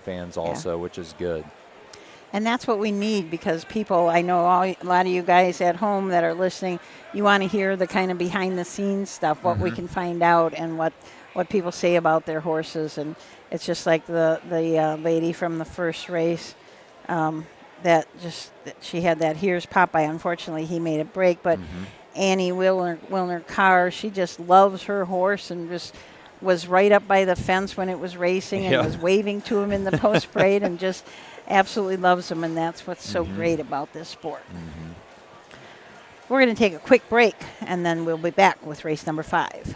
fans also, which is good. And that's what we need, because people, I know a lot of you guys at home that are listening, you want to hear the kind of behind-the-scenes stuff, what we can find out and what people say about their horses. And it's just like the lady from the first race that she had that Here's Popeye. Unfortunately, he made a break, but Annie Wilner Carr, she just loves her horse and just was right up by the fence when it was racing and was waving to him in the post parade and just absolutely loves him, and that's what's so great about this sport. We're going to take a quick break, and then we'll be back with race number 5.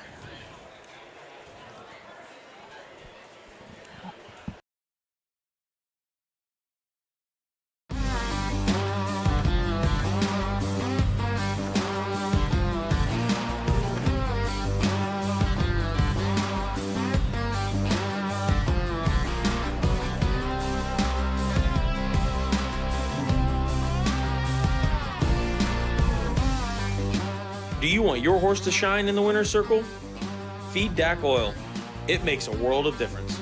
Do you want your horse to shine in the winner's circle? Feed Dak Oil. It makes a world of difference.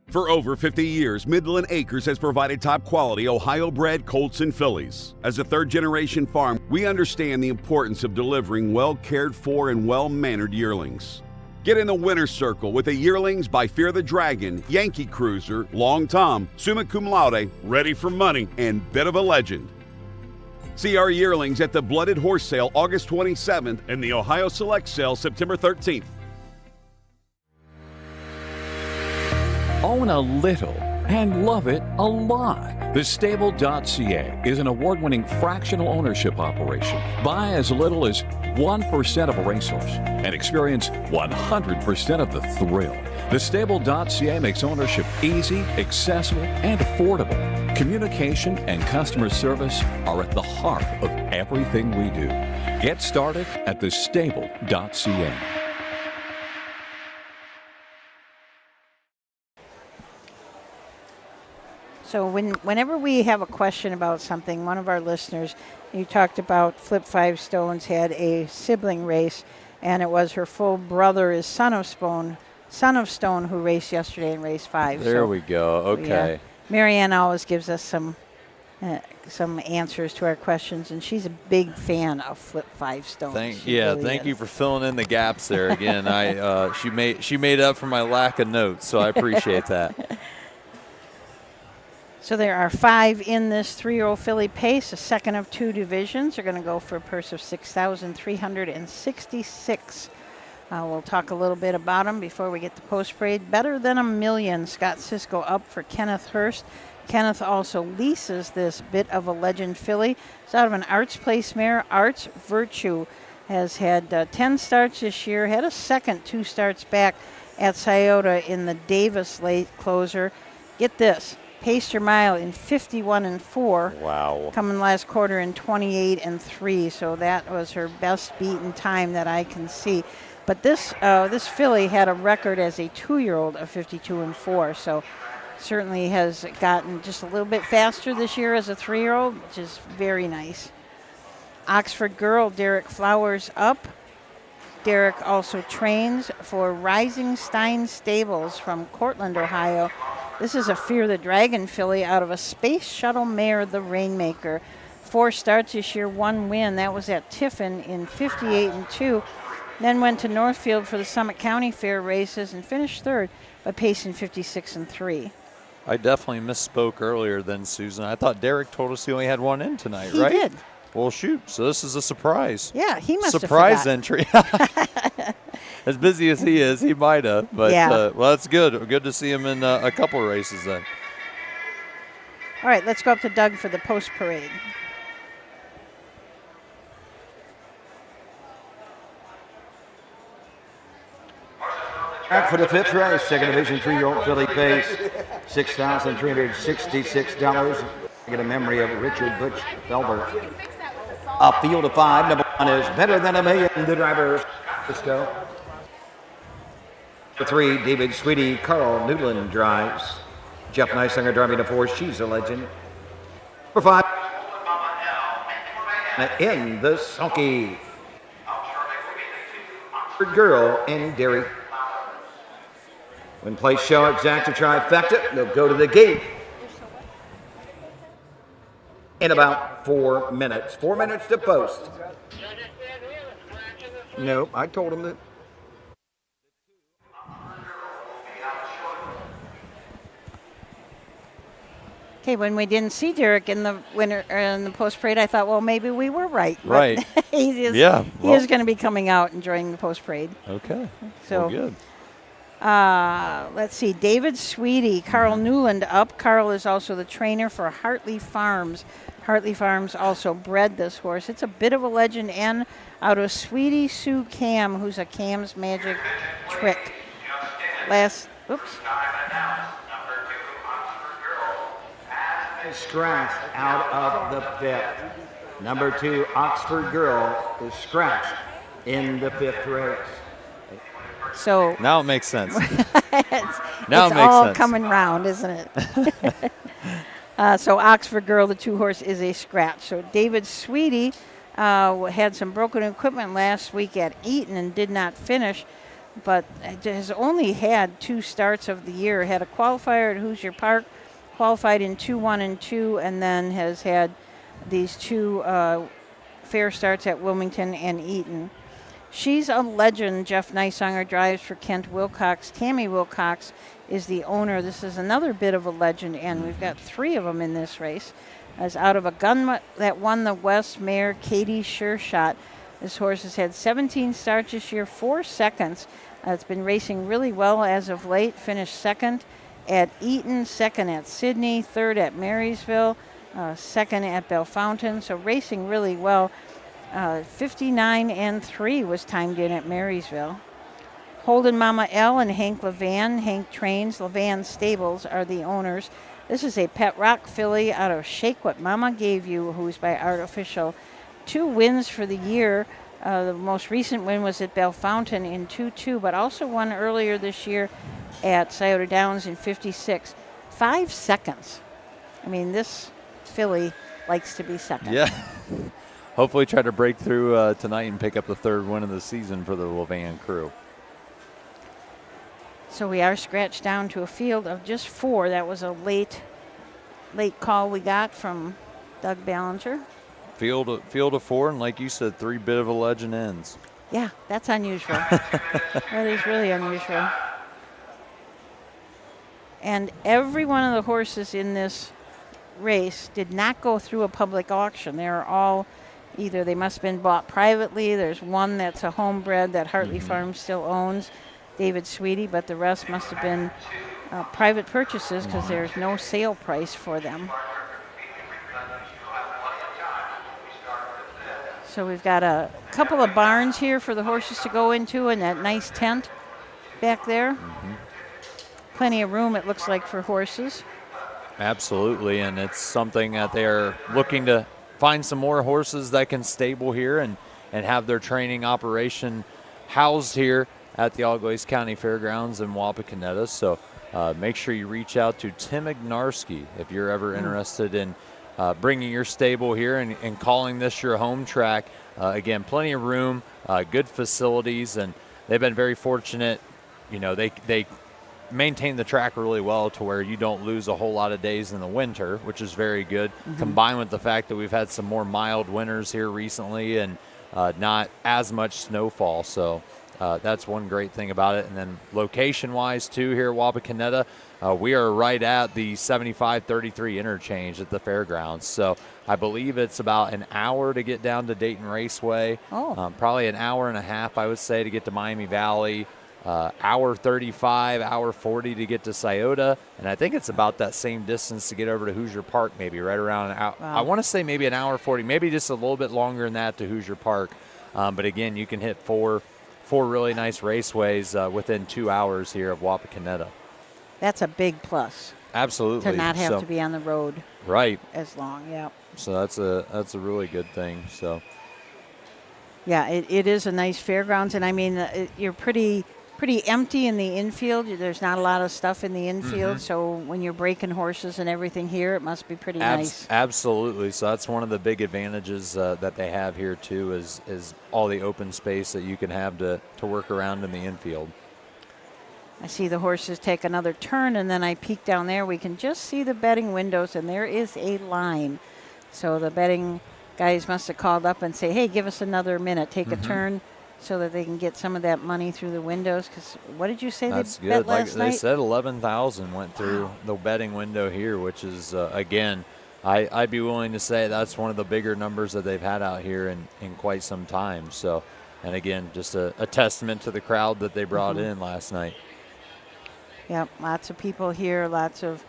For over 50 years, Midland Acres has provided top-quality Ohio-bred colts and fillies. As a third-generation farm, we understand the importance of delivering well-cared-for and well-mannered yearlings. Get in the winner's circle with the yearlings by Fear the Dragon, Yankee Cruiser, Long Tom, Summa Cum Laude, Ready for Money, and Bit of a Legend. See our yearlings at the Blooded Horse Sale August 27th and the Ohio Select Sale September 13th. Own a little and love it a lot. The Stable.ca is an award-winning fractional ownership operation. Buy as little as 1% of a racehorse and experience 100% of the thrill. The Stable.ca makes ownership easy, accessible, and affordable. Communication and customer service are at the heart of everything we do. Get started at thestable.ca. So whenever we have a question about something, one of our listeners, you talked about Flip Five Stones had a sibling race, and it was her full brother is Son of Stone, who raced yesterday in race 5. There we go. Okay. Marianne always gives us some answers to our questions, and she's a big fan of Flip Five Stones. Thank you for filling in the gaps there again. She made up for my lack of notes, so I appreciate that. So there are 5 in this 3-year-old filly pace. A second of 2 divisions are going to go for a purse of $6,366. We'll talk a little bit about them before we get the post parade. Better Than a Million. Scott Cisco up for Kenneth Hurst. Kenneth also leases this Bit of a Legend filly. It's out of an Arts Place mare. Arts Virtue has had 10 starts this year. Had a second 2 starts back at Scioto in the Davis late closer. Get this. Paced her mile in 51-4. Wow. Coming last quarter in 28-3. So that was her best beaten time that I can see. But this filly had a record as a 2-year-old of 52-4. So certainly has gotten just a little bit faster this year as a 3-year-old, which is very nice. Oxford Girl, Derek Flowers up. Derek also trains for Rising Stein Stables from Cortland, Ohio. This is a Fear the Dragon filly out of a Space Shuttle mare, the Rainmaker. 4 starts this year, 1 win. That was at Tiffin in 58-2. Then went to Northfield for the Summit County Fair races and finished 3rd by pacing 56-3. I definitely misspoke earlier than Susan. I thought Derek told us he only had 1 in tonight, he right? He did. Well, shoot. So this is a surprise. Yeah, he must surprise have entry. As busy as he is, he might have. But, well, that's good. Good to see him in a couple of races then. All right, let's go up to Doug for the post parade. Back for the 5th race, second division 3-year-old filly pace, $6,366. Get a memory of Richard Butch Felber. Up field of 5, number 1 is Better Than a Million, the driver, Cisco. For 3, David Sweetie, Carl Newland drives. Jeff Neisinger driving to 4, She's a Legend. For 5, In the Sulky. Girl and Derry. When place show exacts a trifecta, they'll go to the gate in about 4 minutes. 4 minutes to post. No, I told him that. Okay, when we didn't see Derek in the in the post parade, I thought, well, maybe we were right. Right. he is going to be coming out and joining the post parade. Okay. So well, good. Let's see, David Sweetie, Carl Newland up. Carl is also the trainer for Hartley Farms. Hartley Farms also bred this horse. It's a bit of a legend, and out of Sweetie Sue Cam, who's a Cam's Magic Trick. Scratched out of the 5th. Number 2, Oxford Girl, is scratched in the 5th race. So now it makes sense. it's makes all sense. coming round, isn't it? So Oxford Girl, the 2-horse, is a scratch. So David Sweetie had some broken equipment last week at Eaton and did not finish, but has only had 2 starts of the year. Had a qualifier at Hoosier Park, qualified in 2-1 and 2, and then has had these 2 fair starts at Wilmington and Eaton. She's a legend. Jeff Neisonger drives for Kent Wilcox. Tammy Wilcox is the owner. This is another bit of a legend, and we've got 3 of them in this race. As out of a gun that won the West mare, Katie Sure-Shot. This horse has had 17 starts this year, 4 seconds. It's been racing really well as of late. Finished 2nd at Eaton, 2nd at Sydney, 3rd at Marysville, 2nd at Bellefontaine. So racing really well. 59 and 3 was timed in at Marysville. Holden Mama L and Hank Levan. Hank trains. Levan Stables are the owners. This is a Pet Rock filly out of Shake What Mama Gave You, who's by Artificial. 2 wins for the year. The most recent win was at Bellefontaine in 2-2, but also won earlier this year at Scioto Downs in 56. 5 seconds. I mean, this filly likes to be second. Yeah. Hopefully try to break through tonight and pick up the 3rd win of the season for the Levan crew. So we are scratched down to a field of just 4. That was a late call we got from Doug Ballinger. Field of 4, and like you said, 3 bit of a legend ends. Yeah, that's unusual. That is really unusual. And every one of the horses in this race did not go through a public auction. They are all either they must have been bought privately. There's one that's a homebred that Hartley Farms still owns, David Sweetie, but the rest must have been private purchases because there's no sale price for them. So we've got a couple of barns here for the horses to go into and that nice tent back there. Plenty of room, it looks like, for horses. Absolutely, and it's something that they're looking to find some more horses that can stable here and have their training operation housed here at the Algois County Fairgrounds in Wapakoneta. So make sure you reach out to Tim Ignarski if you're ever interested in bringing your stable here and calling this your home track. Again, plenty of room, good facilities, and they've been very fortunate. You know, they maintain the track really well to where you don't lose a whole lot of days in the winter, which is very good, combined with the fact that we've had some more mild winters here recently and not as much snowfall. So that's one great thing about it. And then location-wise, too, here at Wapakoneta, we are right at the 75-33 interchange at the fairgrounds. So I believe it's about an hour to get down to Dayton Raceway. Probably an hour and a half, I would say, to get to Miami Valley. Hour 35, hour 40 to get to Scioto, and I think it's about that same distance to get over to Hoosier Park, maybe right around an hour. Wow. I want to say maybe an hour 40, maybe just a little bit longer than that to Hoosier Park. But again, you can hit four really nice raceways within 2 hours here of Wapakoneta. That's a big plus. Absolutely. To not have to be on the road right as long. Yeah. So that's a really good thing. So yeah, it is a nice fairgrounds, and I mean you're pretty pretty empty in the infield. There's not a lot of stuff in the infield, so when you're breaking horses and everything here, it must be pretty nice. Absolutely. So that's one of the big advantages that they have here too, is all the open space that you can have to work around in the infield. I see the horses take another turn, and then I peek down there. We can just see the betting windows, and there is a line. So the betting guys must have called up and say, hey, give us another minute, take a turn, so that they can get some of that money through the windows. Because what did you say That's they good. bet last night? They said 11,000 went through the betting window here, which is, again, I'd be willing to say that's one of the bigger numbers that they've had out here in quite some time. So, and again, just a testament to the crowd that they brought in last night. Yep, lots of people here, lots of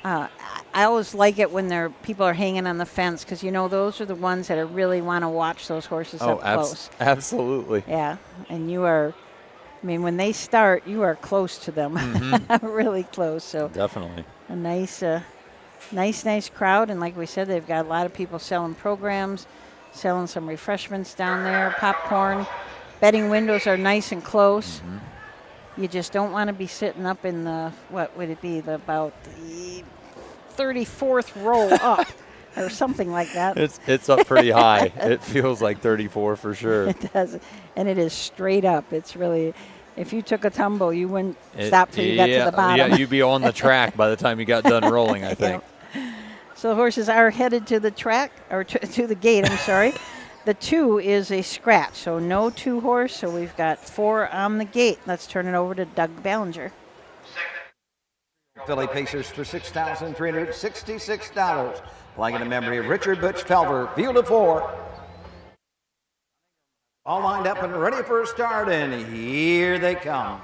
I always like it when people are hanging on the fence, because those are the ones that really want to watch those horses up close. Absolutely. Yeah, and when they start, you are close to them, really close. So definitely a nice crowd, and like we said, they've got a lot of people selling programs, selling some refreshments down there, popcorn. Betting windows are nice and close. You just don't want to be sitting up in the, what would it be, about the 34th row up or something like that. It's up pretty high. It feels like 34 for sure. It does, and it is straight up. It's really, if you took a tumble, you wouldn't stop till you got to the bottom. Yeah, you'd be on the track by the time you got done rolling, I think. So the horses are headed to the track, or to the gate, I'm sorry. The 2 is a scratch, so no 2 horse. So we've got 4 on the gate. Let's turn it over to Doug Ballinger. Philly Pacers for $6,366. Playing in memory of Richard Butch Felver. Field of 4. All lined up and ready for a start, and here they come.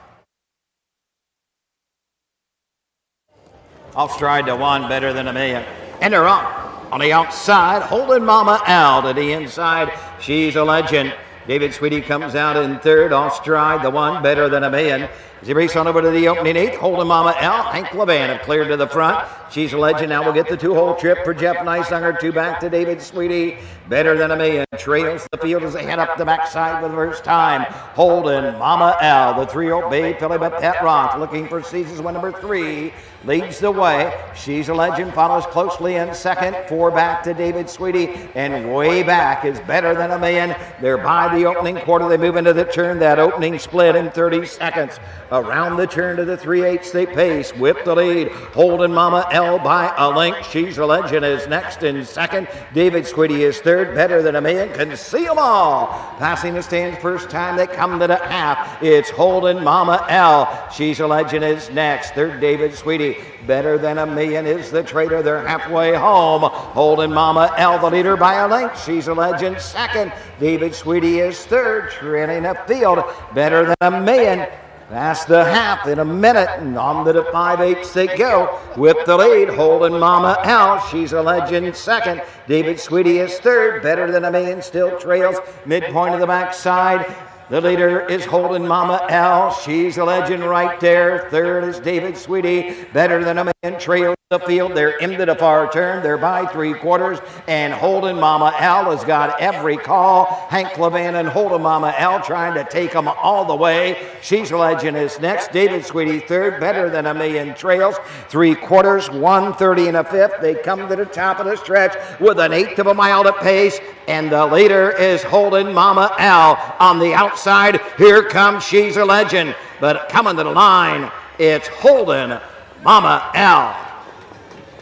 Off stride to 1, better than a million. And they're off. On the outside, Holden Mama L to the inside. She's a legend. David Sweetie comes out in third. Off stride, the 1, better than a million. As he races on over to the opening 8th, Holden Mama L. Hank Levan have cleared to the front. She's a legend. Now we'll get the 2-hole trip for Jeff Neisunger. 2 back to David Sweetie. Better than a million. Trails the field as they head up the backside for the first time. Holden Mama L. The 3-year-old babe, Philly but Pet Rock, looking for seasons win number 3. Leads the way. She's a legend. Follows closely in second. 4 back to David Sweetie. And way back is better than a million. They're by the opening quarter. They move into the turn. That opening split in 30 seconds. Around the turn to the 3/8 they pace. Whip the lead. Holden Mama L by a length. She's a legend is next in second. David Sweetie is third. Better than a million. Can see them all. Passing the stands first time they come to the half. It's Holden Mama L. She's a legend is next. Third David Sweetie. Better than a million is the trader. They're halfway home. Holden Mama L the leader by a length. She's a legend second. David Sweetie is third. Trailing a field. Better than a million. Past the half in a minute, and on to the 5/8 they go. With the lead, Holden Mama L. She's a legend second. David Sweetie is third. Better than a million still trails. Midpoint of the backside. The leader is Holden Mama L. She's a legend right there. Third is David Sweetie. Better than a million trails the field. They're into the far turn. They're by 3/4. And Holden Mama L has got every call. Hank Levan and Holden Mama L trying to take them all the way. She's a legend is next. David Sweetie third. Better than a million trails. 3/4, 1:30 and a 1/5. They come to the top of the stretch with an 1/8 of a mile to pace. And the leader is Holden Mama L. On the outside, here comes She's a Legend. But coming to the line, it's Holden Mama L.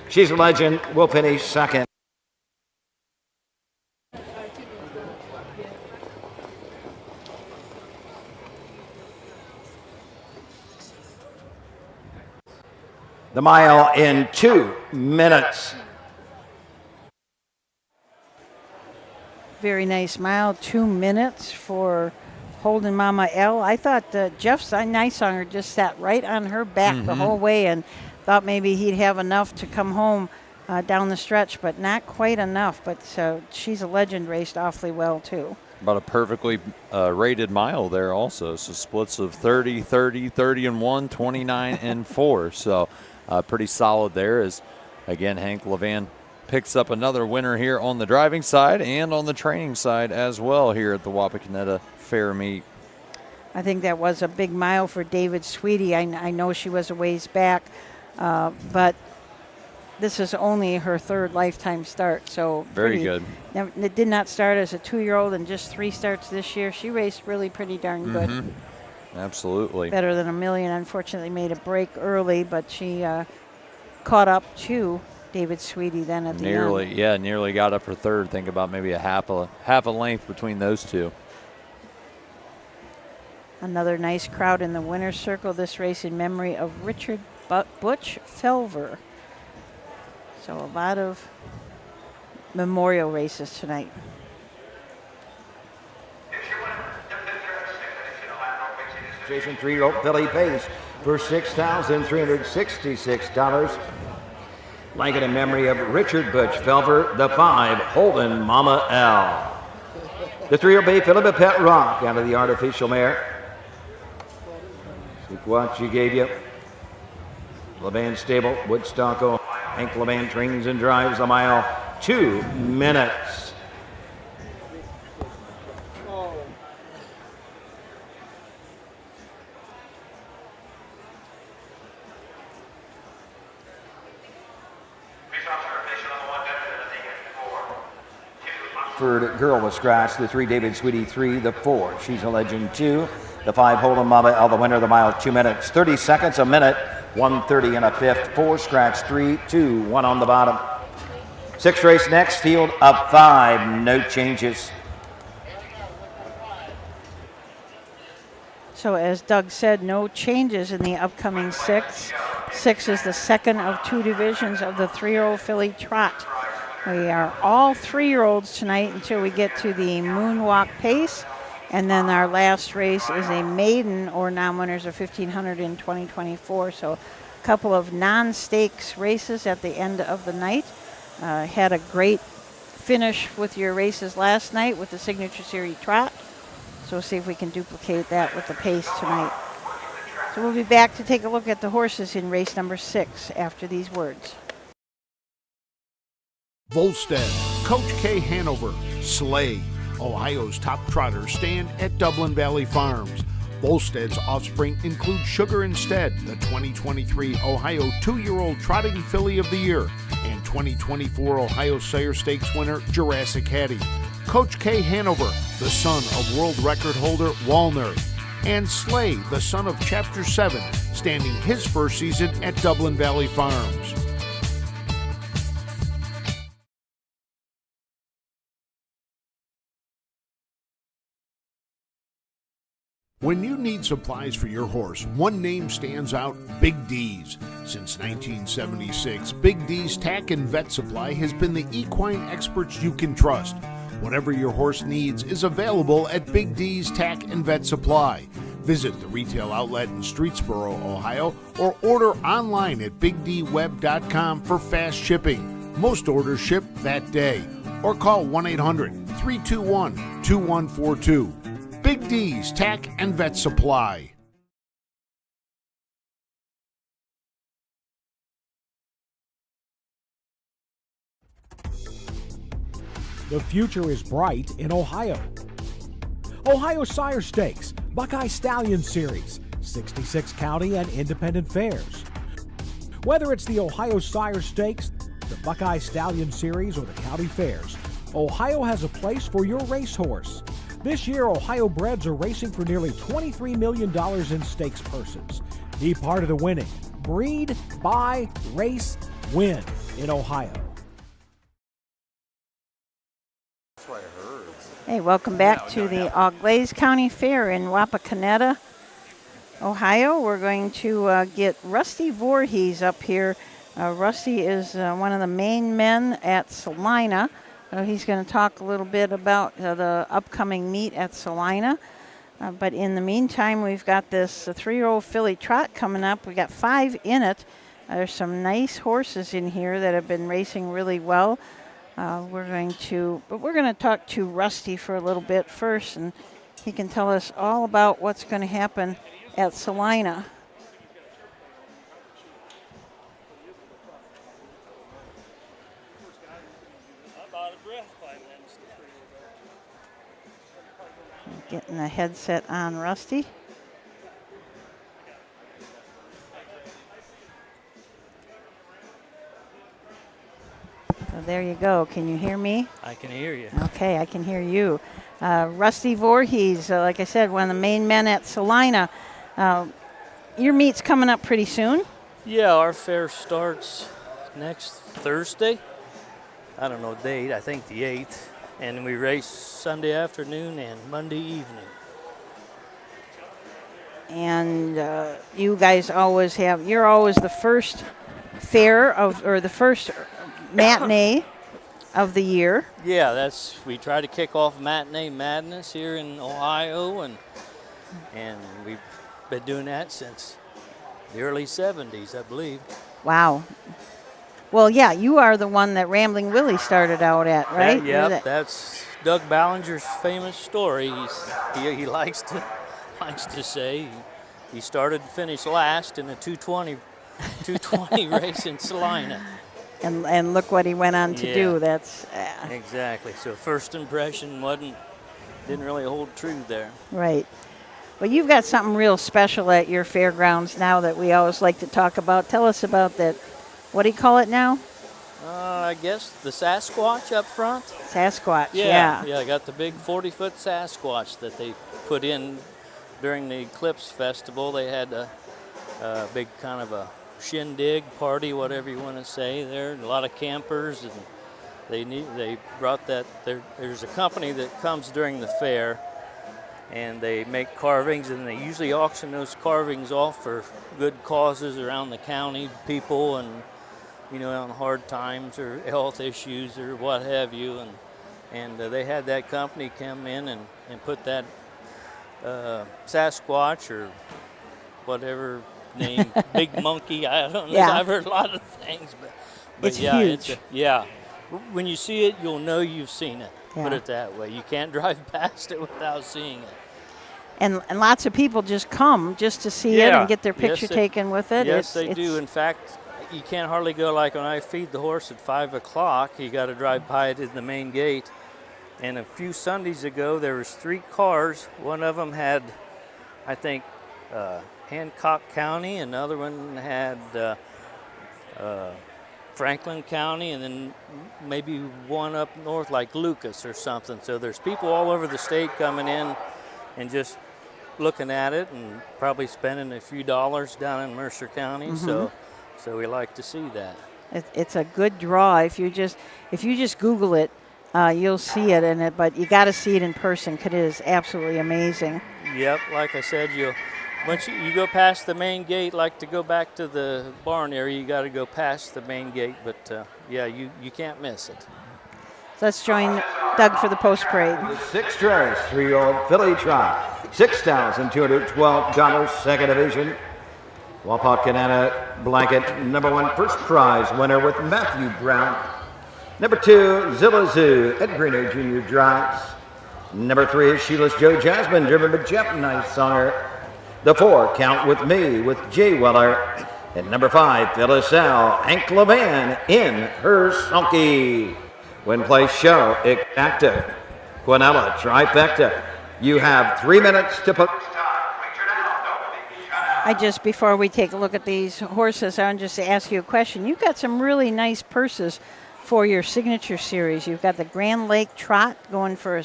She's a Legend will finish second. The mile in 2 minutes. Very nice mile, 2 minutes for Holden Mama L. I thought Jeff Neisunger just sat right on her back the whole way and thought maybe he'd have enough to come home down the stretch, but not quite enough. But She's a Legend raced awfully well, too. About a perfectly rated mile there also. So splits of 30, 30, 30 and 1, 29 and 4. So pretty solid there as, again, Hank Levan picks up another winner here on the driving side and on the training side as well here at the Wapakoneta Fair Meet. I think that was a big mile for David Sweetie. I know she was a ways back, but this is only her third lifetime start. So Very good. It did not start as a 2-year-old and just 3 starts this year. She raced really pretty darn good. Absolutely. Better than a million. Unfortunately made a break early, but she caught up to David Sweetie then at the end. Nearly got up for third. Think about maybe a half a length between those two. Another nice crowd in the winner's circle. This race in memory of Richard Butch Felver. So a lot of memorial races tonight. Jason 3-year-old Philly pays for $6,366. Blanket in memory of Richard Butch Felver, the 5, Holden Mama L. The 3-year-old bay Philip Pet Rock out of the artificial mare. Look what she gave you. Levan Stable, Woodstock, Hank Levan trains and drives the mile 2 minutes. Third girl was scratched. The 3, David Sweetie 3. The 4, She's a Legend 2. The 5, Holden Mama L, the winner of the mile, 2 minutes, 30 seconds a minute, 1:30 and a fifth. 4 scratch, 3, 2, 1 on the bottom. 6th race next, field of 5, no changes. So as Doug said, no changes in the upcoming 6. 6 is the second of 2 divisions of the 3-year-old filly trot. We are all 3-year-olds tonight until we get to the Moonwalk Pace. And then our last race is a maiden or non-winners of 1,500 in 2024. So a couple of non-stakes races at the end of the night. Had a great finish with your races last night with the Signature Series Trot. So we'll see if we can duplicate that with the pace tonight. So we'll be back to take a look at the horses in race number 6 after these words. Volstead, Coach K Hanover, Slay, Ohio's top trotters stand at Dublin Valley Farms. Volstead's offspring include Sugar Instead, the 2023 Ohio 2-year-old Trotting Filly of the Year, and 2024 Ohio Sire Stakes winner Jurassic Hattie. Coach K Hanover, the son of world record holder Walner, and Slay, the son of Chapter 7, standing his first season at Dublin Valley Farms. When you need supplies for your horse, one name stands out: Big D's. Since 1976, Big D's Tack and Vet Supply has been the equine experts you can trust. Whatever your horse needs is available at Big D's Tack and Vet Supply. Visit the retail outlet in Streetsboro, Ohio, or order online at bigdweb.com for fast shipping. Most orders ship that day. Or call 1-800-321-2142. Big D's Tack and Vet Supply. The future is bright in Ohio. Ohio Sire Stakes, Buckeye Stallion Series, 66 county and independent fairs. Whether it's the Ohio Sire Stakes, the Buckeye Stallion Series, or the county fairs, Ohio has a place for your racehorse. This year, Ohio breds are racing for nearly $23 million in stakes purses. Be part of the winning. Breed, buy, race, win in Ohio. Hey, welcome back to the Auglaize County Fair in Wapakoneta, Ohio. We're going to get Rusty Vorhees up here. Rusty is one of the main men at Salina. He's going to talk a little bit about the upcoming meet at Salina. But in the meantime, we've got this 3-year-old filly trot coming up. We got 5 in it. There's some nice horses in here that have been racing really well. We're going to talk to Rusty for a little bit first, and he can tell us all about what's going to happen at Salina. Getting the headset on Rusty. So there you go. Can you hear me? I can hear you. Okay, I can hear you. Rusty Vorhees, like I said, one of the main men at Salina. Your meet's coming up pretty soon. Yeah, our fair starts next Thursday. I don't know date, I think the 8th. And we race Sunday afternoon and Monday evening. And you guys always you're always the first fair or the first matinee of the year. Yeah, we try to kick off Matinee Madness here in Ohio, and we've been doing that since the early 70s, I believe. Wow. Well, yeah, you are the one that Rambling Willie started out at, right? That's Doug Ballinger's famous story. He likes to say he started and finished last in a 220 race in Salina. And look what he went on to do. That's exactly. So first impression didn't really hold true there. Right. Well, you've got something real special at your fairgrounds now that we always like to talk about. Tell us about that. What do you call it now? I guess the Sasquatch up front. Sasquatch, Yeah, I got the big 40-foot Sasquatch that they put in during the Eclipse Festival. They had a big kind of a shindig party, whatever you want to say there. A lot of campers, and they brought that. There's a company that comes during the fair, and they make carvings, and they usually auction those carvings off for good causes around the county, people, and on hard times or health issues or what have you, and they had that company come in and put that Sasquatch or whatever name, Big Monkey, I don't know. Yeah. I've heard a lot of things, but it's yeah, huge. When you see it, you'll know you've seen it. Yeah. Put it that way. You can't drive past it without seeing it. And lots of people just come just to see it and get their picture taken with it. Yes, they do. In fact, you can't hardly go, like when I feed the horse at 5 o'clock, you got to drive by it in the main gate. And a few Sundays ago, there was 3 cars. One of them had, I think, Hancock County. Another one had Franklin County, and then maybe one up north like Lucas or something. So there's people all over the state coming in and just looking at it and probably spending a few dollars down in Mercer County. Mm-hmm. So we like to see that. It's a good draw. If you just Google it, you'll see it. But you got to see it in person because it is absolutely amazing. Yep, like I said, once you go past the main gate, like to go back to the barn area, you got to go past the main gate. But you can't miss it. So let's join Doug for the post parade. The 6th race, 3-year-old filly trot, $6,212, second division. Wapak Canada blanket, number 1 first prize winner with Matthew Brown. Number 2, Zilla Zoo, Ed Greeno Jr. drives. Number 3 is Sheila's Joe Jasmine, driven by Jeff Nicesonger. The 4, Count With Me with Jay Weller. And number 5, Phyllis L, Hank Levan in her sulky. Win place show, Exacta, Quinella, trifecta. You have 3 minutes to put. Before we take a look at these horses, I want just to ask you a question. You've got some really nice purses for your signature series. You've got the Grand Lake Trot going for an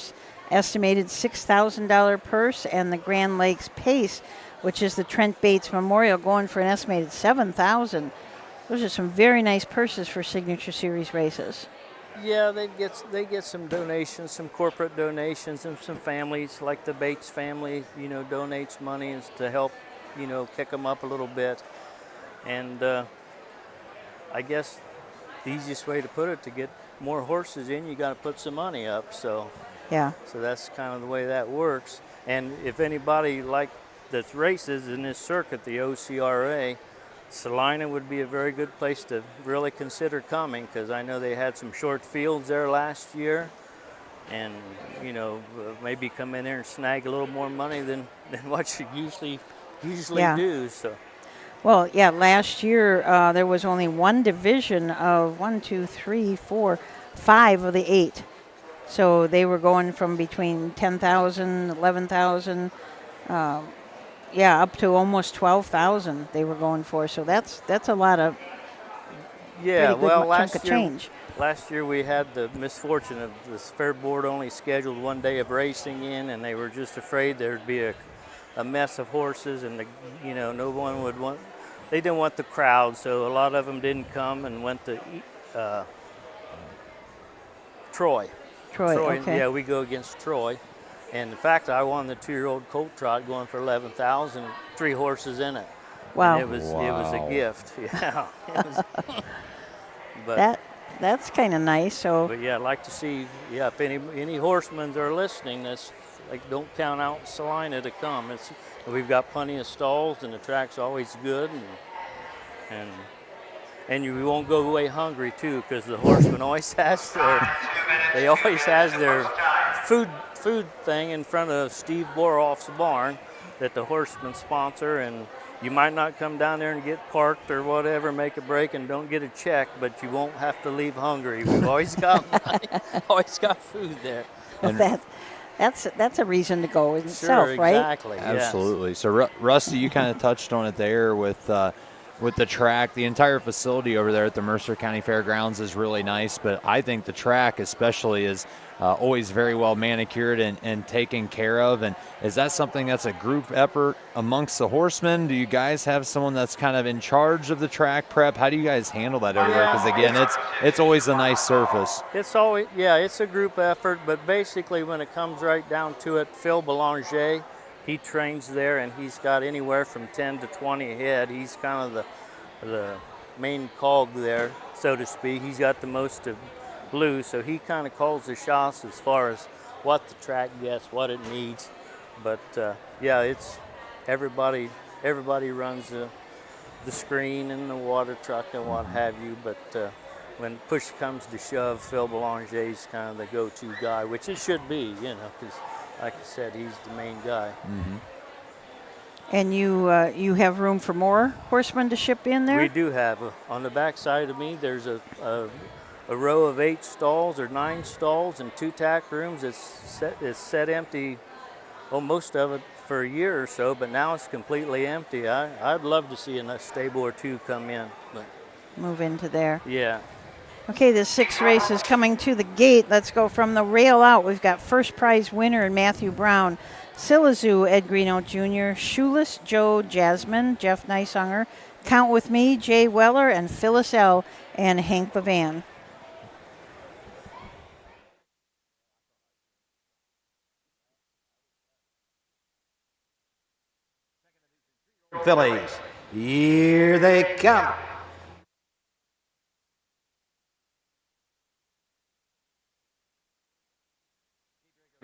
estimated $6,000 purse, and the Grand Lakes Pace, which is the Trent Bates Memorial, going for an estimated $7,000. Those are some very nice purses for signature series races. Yeah, they get some donations, some corporate donations, and some families, like the Bates family, donates money to help, kick them up a little bit. And I guess the easiest way to put it, to get more horses in, you got to put some money up. So that's kind of the way that works. And if anybody that's races in this circuit, the OCRA, Salina would be a very good place to really consider coming, because I know they had some short fields there last year, and maybe come in there and snag a little more money than what you usually do. So. Well, last year there was only one division of 5 of the 8, so they were going from between 10,000, 11,000. Up to almost 12,000 they were going for. So that's a lot of last chunk of change. Last year we had the misfortune of this fair board only scheduled one day of racing in, and they were just afraid there'd be a mess of horses, and no one would want. They didn't want the crowd, so a lot of them didn't come and went to Troy. Troy, okay. Yeah, we go against Troy, and in fact, I won the 2-year-old colt trot going for 11,000, 3 horses in it. Wow. And it was a gift. Yeah. But that's kind of nice. So. But yeah, I'd like to see. Yeah, if any horsemen are listening, that's like don't count out Salina to come. We've got plenty of stalls, and the track's always good, and you won't go away hungry too, because the horseman always has their food thing in front of Steve Boroff's barn that the horsemen sponsor, and you might not come down there and get parked or whatever, make a break and don't get a check, but you won't have to leave hungry. We've always got always got food there. Well, that's a reason to go in Sure, itself, right? Exactly. Absolutely. Yes. So Rusty, you kind of touched on it there with the track. The entire facility over there at the Mercer County Fairgrounds is really nice, but I think the track especially is always very well manicured and taken care of. And is that something that's a group effort amongst the horsemen? Do you guys have someone that's kind of in charge of the track prep? How do you guys handle that over there? Because again, it's always a nice surface. It's always, it's a group effort, but basically when it comes right down to it, Phil Belanger, he trains there, and he's got anywhere from 10 to 20 head. He's kind of the main cog there, so to speak. He's got the most to lose, so he kind of calls the shots as far as what the track gets, what it needs. But it's everybody runs the screen and the water truck and what have you. But when push comes to shove, Phil Belanger is kind of the go-to guy, which it should be, because like I said, he's the main guy. Mm-hmm. And you have room for more horsemen to ship in there? We do have. On the back side of me, there's a row of 8 stalls or 9 stalls and 2 tack rooms. It's set empty, most of it for a year or so, but now it's completely empty. I'd love to see a stable or 2 come in. But move into there. Yeah. Okay, the 6th race is coming to the gate. Let's go from the rail out. We've got first prize winner in Matthew Brown, Silazoo, Ed Greeno Jr., Shoeless, Joe Jasmine, Jeff Neisanger, Count With Me, Jay Weller, and Phyllis L., and Hank Levan. Phillies, here they come.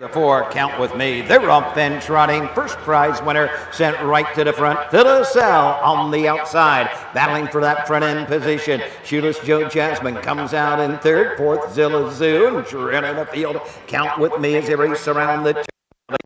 The 4, Count With Me. They're up and trotting. First prize winner sent right to the front. Phyllis L. on the outside, battling for that front end position. Shoeless Joe Jasmine comes out in 3rd. 4th, Zilla Zoo, and trailing the field. Count With Me as they race around the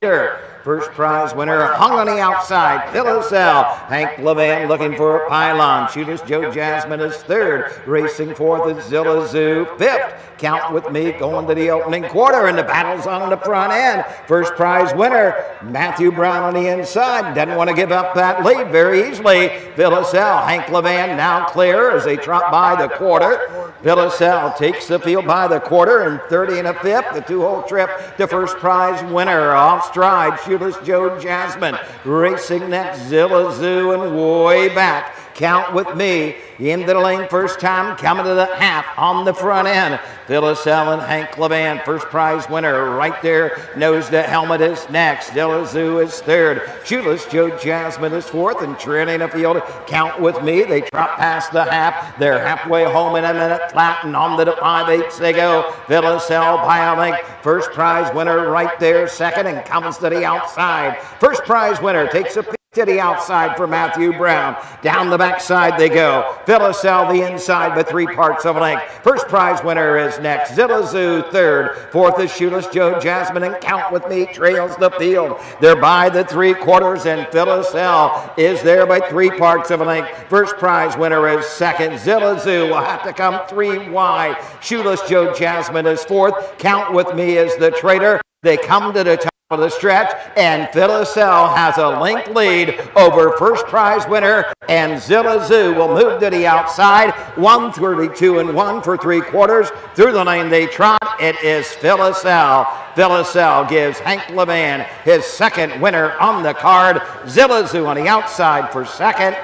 leader. First prize winner hung on the outside, Phyllis L. Hank Levan looking for a pylon. Shoeless Joe Jasmine is 3rd. Racing 4th is Zilla Zoo. 5th, Count With Me going to the opening quarter, and the battle's on the front end. First prize winner, Matthew Brown on the inside. Doesn't want to give up that lead very easily. Phyllis L. Hank Levan now clear as they trot by the quarter. Phyllis L. takes the field by the quarter, and 30 and a 5th, the 2-hole trip to first prize winner. Off stride, Shoeless Joe Jasmine racing next, Zilla Zoo, and way back. Count With Me into the lane first time, coming to the half on the front end. Phyllis L. and Hank Levan, first prize winner right there. Nose to helmet is next. Zilla Zoo is 3rd. Shoeless Joe Jasmine is 4th, and trailing the field, Count With Me. They trot past the half. They're halfway home in a minute flat, and on to the 5/8 they go. Phyllis L. by a length. First prize winner right there, 2nd, and comes to the outside. First prize winner takes a to the outside for Matthew Brown. Down the backside they go. Phyllis L. the inside by 3 parts of a length. First prize winner is next. Zilla Zoo 3rd. 4th is Shoeless Joe Jasmine, and Count With Me trails the field. They're by the 3/4, and Phyllis L. is there by 3 parts of a length. First prize winner is 2nd. Zilla Zoo will have to come 3 wide. Shoeless Joe Jasmine is 4th. Count With Me is the traitor. They come to the top For the stretch, and Phyllis L has a length lead over first prize winner, and Zilla Zoo will move to the outside. 1:32.1 for 3/4. Through the lane they trot. It is Phyllis L. Phyllis L gives Hank Levan his second winner on the card. Zilla Zoo on the outside for second.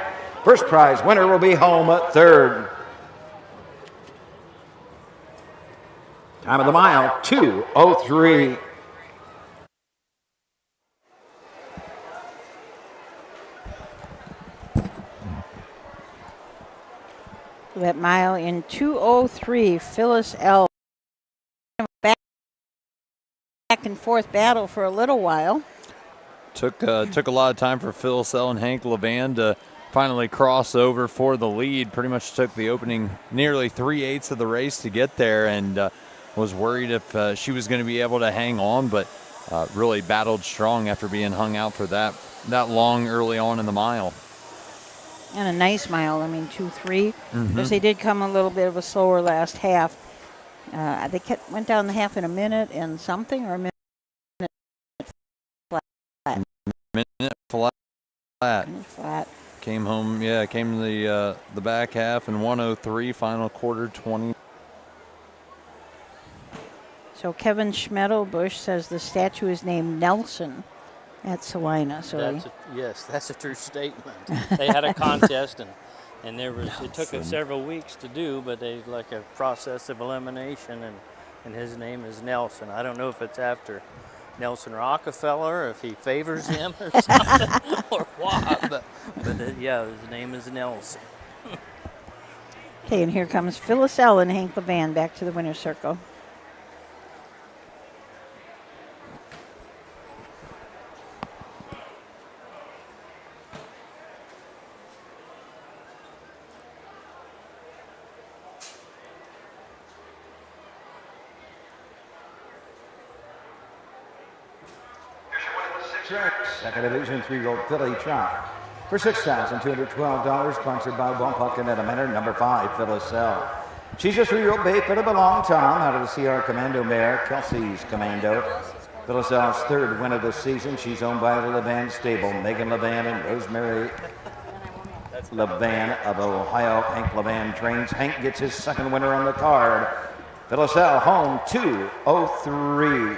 First prize winner will be home at third. Time of the mile, 2:03. That mile in 2:03, Phyllis L. Back and forth battle for a little while. Took a lot of time for Phyllis L. and Hank Levan to finally cross over for the lead. Pretty much took the opening nearly 3/8 of the race to get there, and was worried if she was going to be able to hang on, but really battled strong after being hung out for that long early on in the mile. And a nice mile, 2:03. Because they did come a little bit of a slower last half. They went down the half in a minute and something, or a minute flat. Minute flat. Minute flat. Came home, came the back half in 1:03, final quarter 20. So Kevin Schmedelbusch says the statue is named Nelson at Salina. So That's a true statement. They had a contest, and it took us several weeks to do, but they like a process of elimination, and his name is Nelson. I don't know if it's after Nelson Rockefeller, or if he favors him or something, or what, but his name is Nelson. Okay, and here comes Phyllis L. and Hank Levan back to the winner's circle. Second Division 3-year-old filly trot for $6,212, sponsored by Wapak and Edamenter, number 5, Phyllis L. She's a 3-year-old bay for a long time out of the CR Commando mare, Kelsey's Commando. Phyllis L's third win of the season. She's owned by the Levan stable, Megan Levan and Rosemary Levan of Ohio. Hank Levan trains. Hank gets his second winner on the card. Phyllis L home 2:03.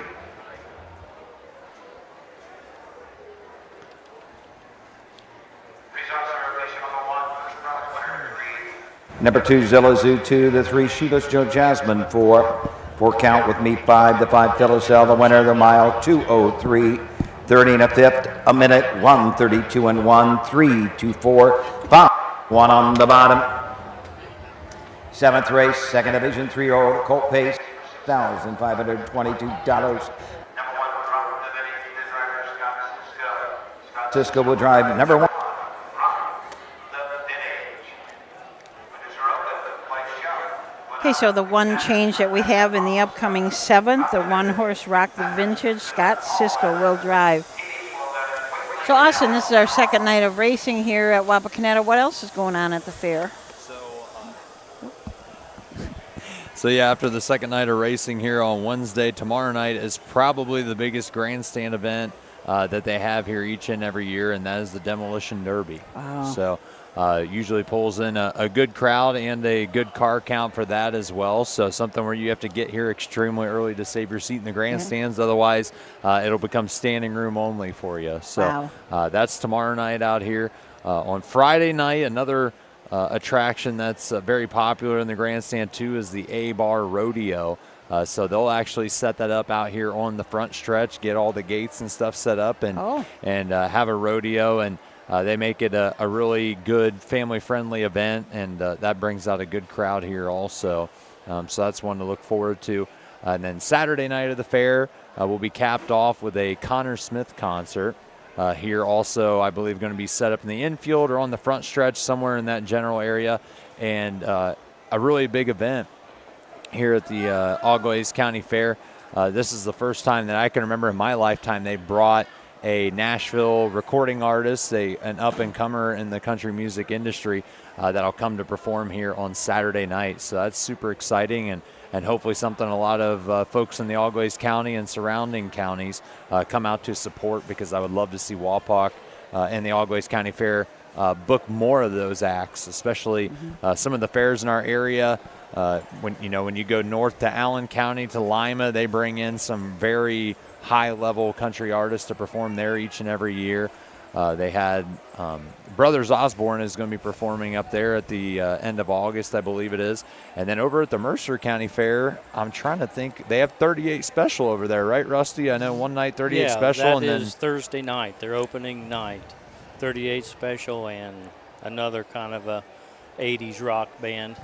Number 2, Zilla Zoo 2, the 3, Sheila's Joe Jasmine 4. 4 count with me 5, the 5, Phyllis L, the winner of the mile 2:03. 30 and a fifth, a minute 1:32.1, 3:24, 5, 1 on the bottom. 7th race, second division 3-year-old Colt Pace, $1,522. Cisco will drive number 1. Okay, so the one change that we have in the upcoming 7th, the one-horse Rock the Vintage, Scott Cisco will drive. So, Austin, this is our second night of racing here at Wapakoneta. What else is going on at the fair? So after the second night of racing here on Wednesday, tomorrow night is probably the biggest grandstand event that they have here each and every year, and that is the Demolition Derby. Wow. So usually pulls in a good crowd and a good car count for that as well. So something where you have to get here extremely early to save your seat in the grandstands. Mm-hmm. Otherwise, it'll become standing room only for you. So that's tomorrow night out here. On Friday night, another attraction that's very popular in the grandstand too is the A-Bar Rodeo. So they'll actually set that up out here on the front stretch, get all the gates and stuff set up, and have a rodeo, and they make it a really good family-friendly event, and that brings out a good crowd here also. So that's one to look forward to. And then Saturday night of the fair will be capped off with a Connor Smith concert. Here also, I believe, going to be set up in the infield or on the front stretch somewhere in that general area, and a really big event here at the Algois County Fair. This is the first time that I can remember in my lifetime they brought a Nashville recording artist, an up-and-comer in the country music industry that'll come to perform here on Saturday night. So that's super exciting, and hopefully something a lot of folks in the Algois County and surrounding counties come out to support, because I would love to see Wapak and the Algois County Fair book more of those acts, especially some of the fairs in our area. When you go north to Allen County to Lima, they bring in some very high-level country artists to perform there each and every year. They had Brothers Osborne is going to be performing up there at the end of August, I believe it is. And then over at the Mercer County Fair, I'm trying to think, they have 38 Special over there, right, Rusty? I know one night 38 Special. That is Thursday night, their opening night. 38 Special and another kind of a 80s rock band.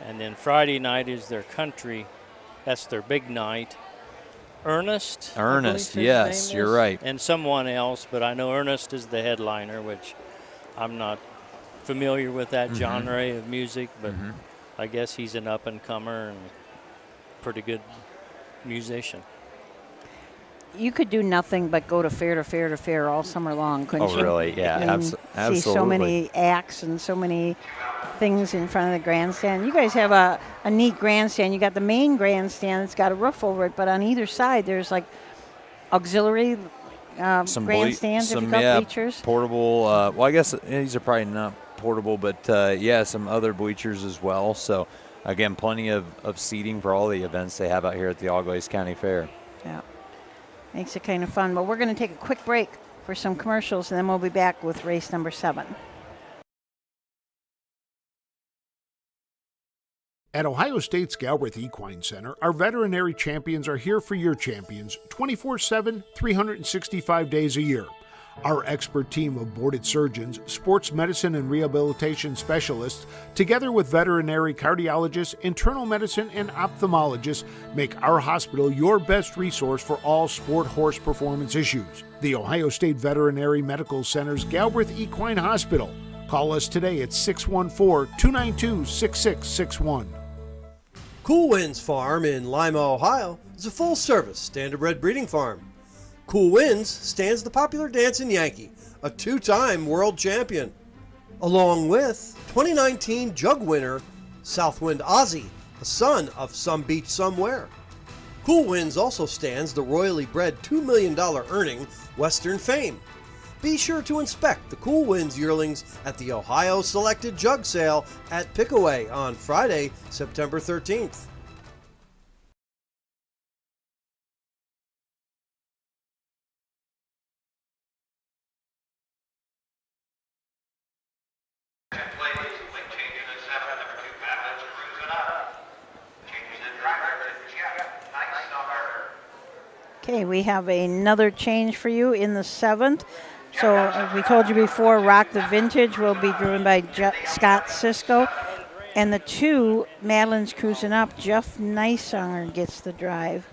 And then Friday night is their country. That's their big night. Ernest, yes, you're right. And someone else, but I know Ernest is the headliner, which I'm not familiar with that genre of music, but I guess he's an up-and-comer and pretty good musician. You could do nothing but go to fair to fair to fair all summer long, couldn't you? Oh, really? Yeah, absolutely. See so many acts and so many things in front of the grandstand. You guys have a neat grandstand. You got the main grandstand that's got a roof over it, but on either side there's like auxiliary grandstands, bleachers. Portable. Well, I guess these are probably not portable, but some other bleachers as well. So, again, plenty of seating for all the events they have out here at the Algois County Fair. Yeah. Makes it kind of fun. But we're going to take a quick break for some commercials, and then we'll be back with race number 7. At Ohio State's Galbraith Equine Center, our veterinary champions are here for your champions 24/7, 365 days a year. Our expert team of boarded surgeons, sports medicine and rehabilitation specialists, together with veterinary cardiologists, internal medicine, and ophthalmologists, make our hospital your best resource for all sport horse performance issues. The Ohio State Veterinary Medical Center's Galbraith Equine Hospital. Call us today at 614-292-6661. Cool Winds Farm in Lima, Ohio is a full-service standardbred breeding farm. Cool Winds stands the popular dancing Yankee, a 2-time world champion, along with 2019 jug winner Southwind Ozzy, a son of Some Beach Somewhere. Cool Winds also stands the royally bred $2 million earning Western Fame. Be sure to inspect the Cool Winds yearlings at the Ohio Selected Jug Sale at Pickaway on Friday, September 13th. Okay, we have another change for you in the 7th. So as we told you before, Rock the Vintage will be driven by Scott Cisco. And the 2, Madeline's Cruising Up, Jeff Neisonger gets the drive.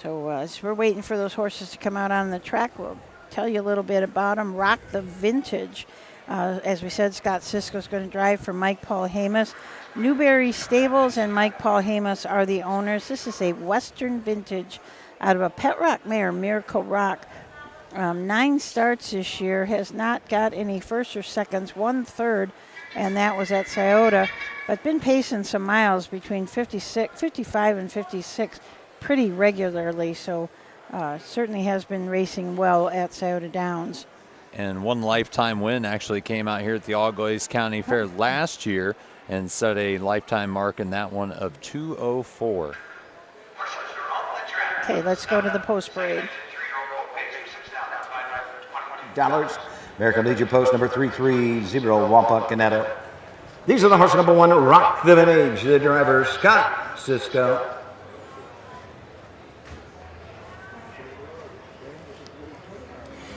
So as we're waiting for those horses to come out on the track, we'll tell you a little bit about them. Rock the Vintage. As we said, Scott Cisco's going to drive for Mike Paul Hamas. Newberry Stables and Mike Paul Hamas are the owners. This is a Western Vintage out of a Pet Rock mare, Miracle Rock. 9 starts this year, has not got any firsts or seconds, 1 third, and that was at Scioto, but been pacing some miles between 55 and 56 pretty regularly, so certainly has been racing well at Scioto Downs. And 1 lifetime win actually came out here at the Algois County Fair last year and set a lifetime mark in that one of 2:04. Okay, let's go to the post parade. $. American Legion post number 330, Wapak Canetta. These are the horse number 1, Rock the Vintage, the driver, Scott Cisco.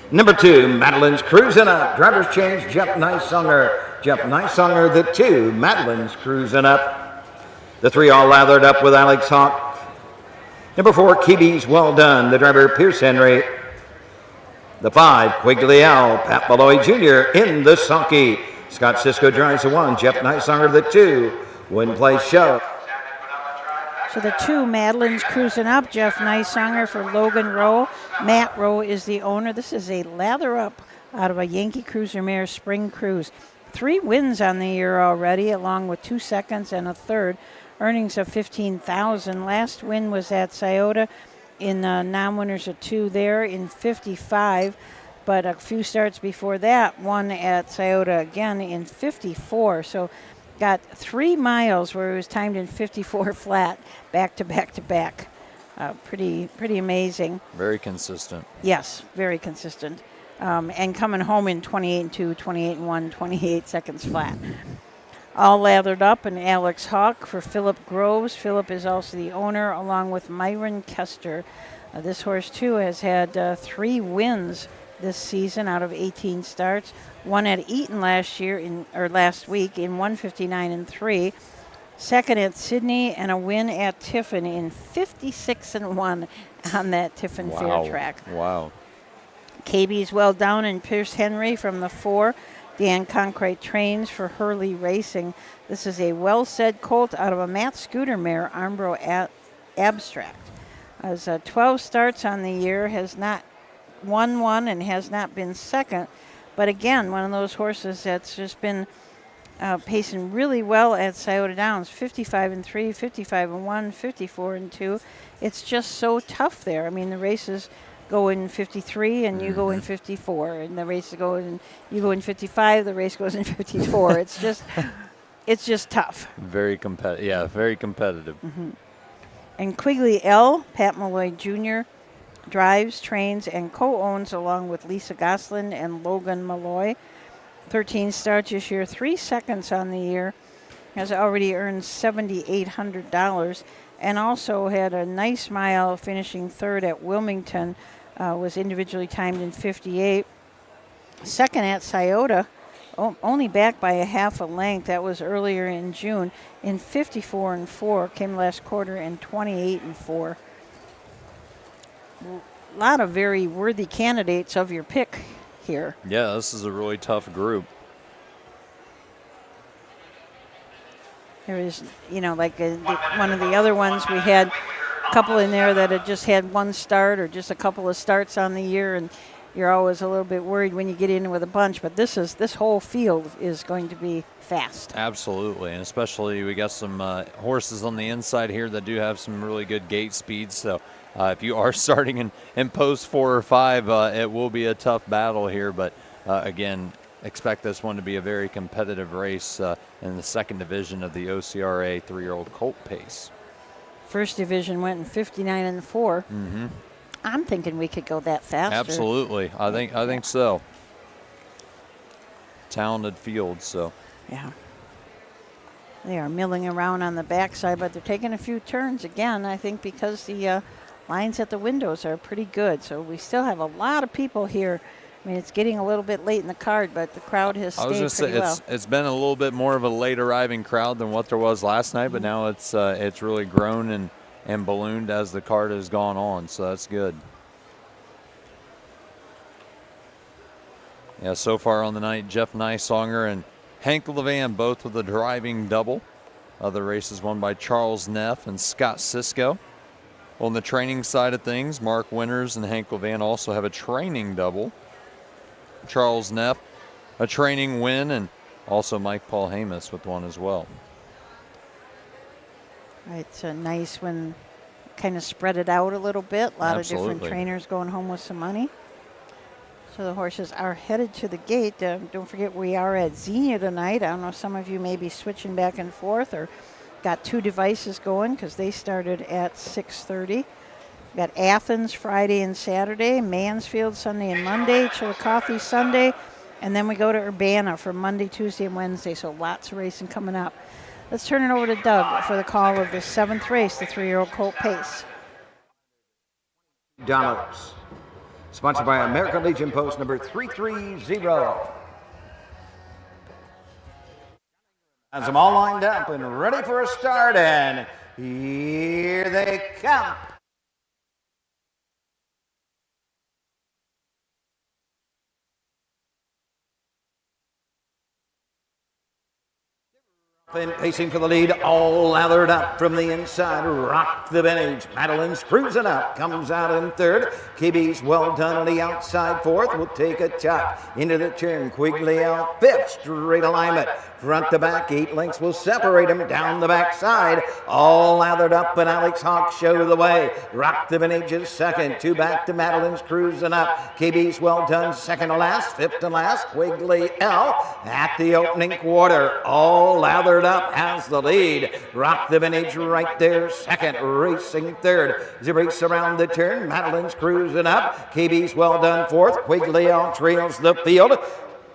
Number 2, Madeline's Cruising Up, driver's change, Jeff Neisonger. Jeff Neisonger, the 2, Madeline's Cruising Up. The 3 all lathered up with Alex Hawk. Number 4, Kibi's Well Done, the driver, Pierce Henry. The 5, Quigley Owl, Pat Malloy Jr. in the sulky. Scott Cisco drives the 1, Jeff Neisonger the 2. Win Place Show. So the 2, Madeline's Cruising Up, Jeff Neisonger for Logan Rowe. Matt Rowe is the owner. This is a lather up out of a Yankee Cruiser Mare Spring Cruise. 3 wins on the year already, along with 2 seconds and a third. Earnings of $15,000. Last win was at Scioto in non-winners of 2 there in 55. But a few starts before that, won at Scioto again in 54. So got 3 miles where it was timed in 54 flat, back to back to back. Pretty amazing. Very consistent. Yes, very consistent. And coming home in 28-2, 28-1, 28 seconds flat. All lathered up, and Alex Hawk for Philip Groves. Philip is also the owner, along with Myron Kester. This horse, too, has had 3 wins this season out of 18 starts. Won at Eaton last week in 159-3. Second at Sydney, and a win at Tiffin in 56-1 on that Tiffin Fair track. Wow. KB's Well Down and Pierce Henry from the 4. Dan Concrete trains for Hurley Racing. This is a well-said colt out of a Matt Scooter mare, Armbro Abstract. Has 12 starts on the year, has not won one and has not been second. But again, one of those horses that's just been pacing really well at Scioto Downs, 55-3, 55-1, 54-2. It's just so tough there. I mean, the races go in 53 and you go in 54, and the races go in, you go in 55, the race goes in 54. It's just tough. Very competitive. Yeah, very competitive. And Quigley L, Pat Malloy Jr., drives, trains, and co-owns along with Lisa Goslin and Logan Malloy. 13 starts this year, 3 seconds on the year, has already earned $7,800, and also had a nice mile finishing third at Wilmington, was individually timed in 58. Second at Scioto, only back by a half a length. That was earlier in June in 54-4, came last quarter in 28-4. A lot of very worthy candidates of your pick here. Yeah, this is a really tough group. There is, like one of the other ones, we had a couple in there that had just had 1 start or just a couple of starts on the year, and you're always a little bit worried when you get in with a bunch. But this whole field is going to be fast. Absolutely, and especially we got some horses on the inside here that do have some really good gate speeds. So if you are starting in post 4 or 5, it will be a tough battle here. But again, expect this one to be a very competitive race in the second division of the OCRA 3-year-old colt pace. First division went in 59-4. I'm thinking we could go that faster. Absolutely, I think so. Talented field, so. Yeah. They are milling around on the backside, but they're taking a few turns again, I think, because the lines at the windows are pretty good. So we still have a lot of people here. I mean, it's getting a little bit late in the card, but the crowd has stayed pretty well. It's been a little bit more of a late arriving crowd than what there was last night, but now it's really grown and ballooned as the card has gone on, so that's good. Yeah, so far on the night, Jeff Nysonger and Hank Levan both with a driving double. Other races won by Charles Neff and Scott Sisko. On the training side of things, Mark Winters and Hank Levan also have a training double. Charles Neff, a training win, and also Mike Paul Hamus with one as well. It's nice when kind of spread it out a little bit. A lot Absolutely. of different trainers going home with some money. So the horses are headed to the gate. Don't forget we are at Xenia tonight. I don't know, some of you may be switching back and forth or got 2 devices going because they started at 6:30. Got Athens Friday and Saturday, Mansfield Sunday and Monday, Chillicothe Sunday, and then we go to Urbana for Monday, Tuesday, and Wednesday. So lots of racing coming up. Let's turn it over to Doug for the call of the 7th race, the 3-year-old colt pace. $. Sponsored by American Legion Post number 330. Has them all lined up and ready for a start, and here they come. And pacing for the lead, all lathered up from the inside. Rock the vintage. Madeline's cruising up, comes out in third. KB's well done on the outside fourth. Will take a chop into the turn. Quigley out fifth. Straight alignment. Front to back, 8 lengths will separate him down the backside. All lathered up, and Alex Hawk show the way. Rock the vintage is second. 2 back to Madeline's cruising up. KB's well done second to last. Fifth to last, Quigley L at the opening quarter. All lathered up has the lead. Rock the vintage right there second, racing third. As he races around the turn, Madeline's cruising up. KB's well done fourth. Quigley L trails the field.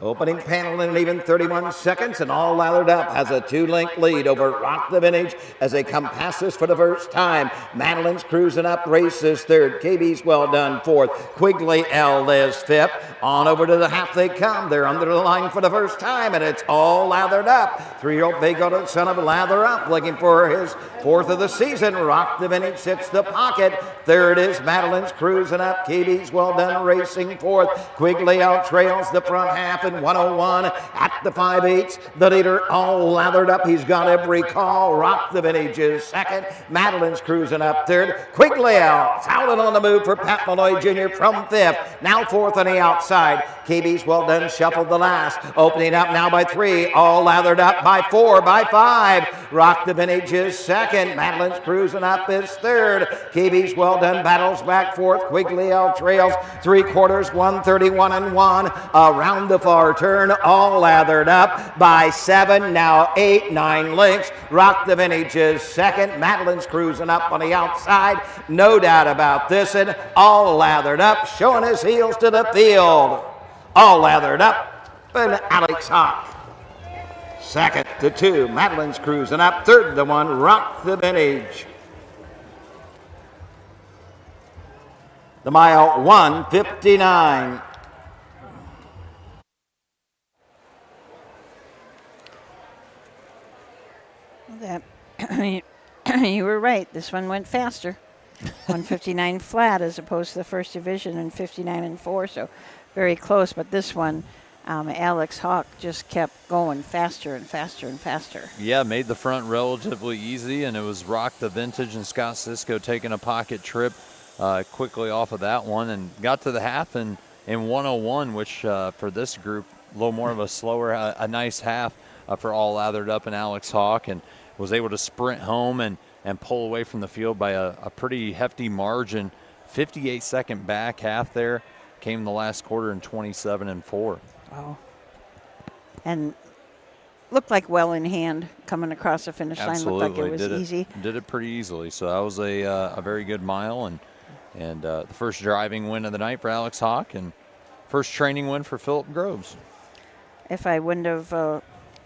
Opening panel in even 31 seconds, and all lathered up has a 2-length lead over Rock the Vintage as they come past this for the first time. Madeline's cruising up, races third. KB's well done fourth. Quigley L is fifth. On over to the half they come. They're under the line for the first time, and it's all lathered up. 3-year-old big-hearted son of a lather up, looking for his fourth of the season. Rock the Vintage sits the pocket. Third is Madeline's cruising up. KB's well done racing fourth. Quigley L trails the front half in 101 at the 5/8. The leader all lathered up. He's got every call. Rock the Vintage is second. Madeline's cruising up third. Quigley L out and on the move for Pat Malloy Jr. from fifth. Now fourth on the outside. KB's well done shuffled the last. Opening up now by 3. All lathered up by 4, by 5. Rock the Vintage is second. Madeline's cruising up is third. KB's well done battles back fourth. Quigley L trails 3/4, 131 and 1. Around the far turn, all lathered up by 7, now 8, 9 lengths. Rock the Vintage is second. Madeline's cruising up on the outside. No doubt about this. And all lathered up, showing his heels to the field. All lathered up, and Alex Hawk. Second to 2, Madeline's cruising up. Third to 1, Rock the Vintage. The mile 1:59. That you were right. This one went faster. 159 flat as opposed to the first division in 59 and 4. So very close. But this one, Alex Hawk just kept going faster and faster and faster. Yeah, made the front relatively easy, and it was Rock the Vintage and Scott Cisco taking a pocket trip quickly off of that one and got to the half in 101, which for this group, a little more of a slower, a nice half for all lathered up and Alex Hawk, and was able to sprint home and pull away from the field by a pretty hefty margin. 58-second back half there. Came the last quarter in 27 and 4. Wow. And looked like well in hand coming across the finish line. Absolutely. Looked like it was easy. Did it pretty easily. So that was a very good mile, and the first driving win of the night for Alex Hawk, and first training win for Philip Groves. If I wouldn't have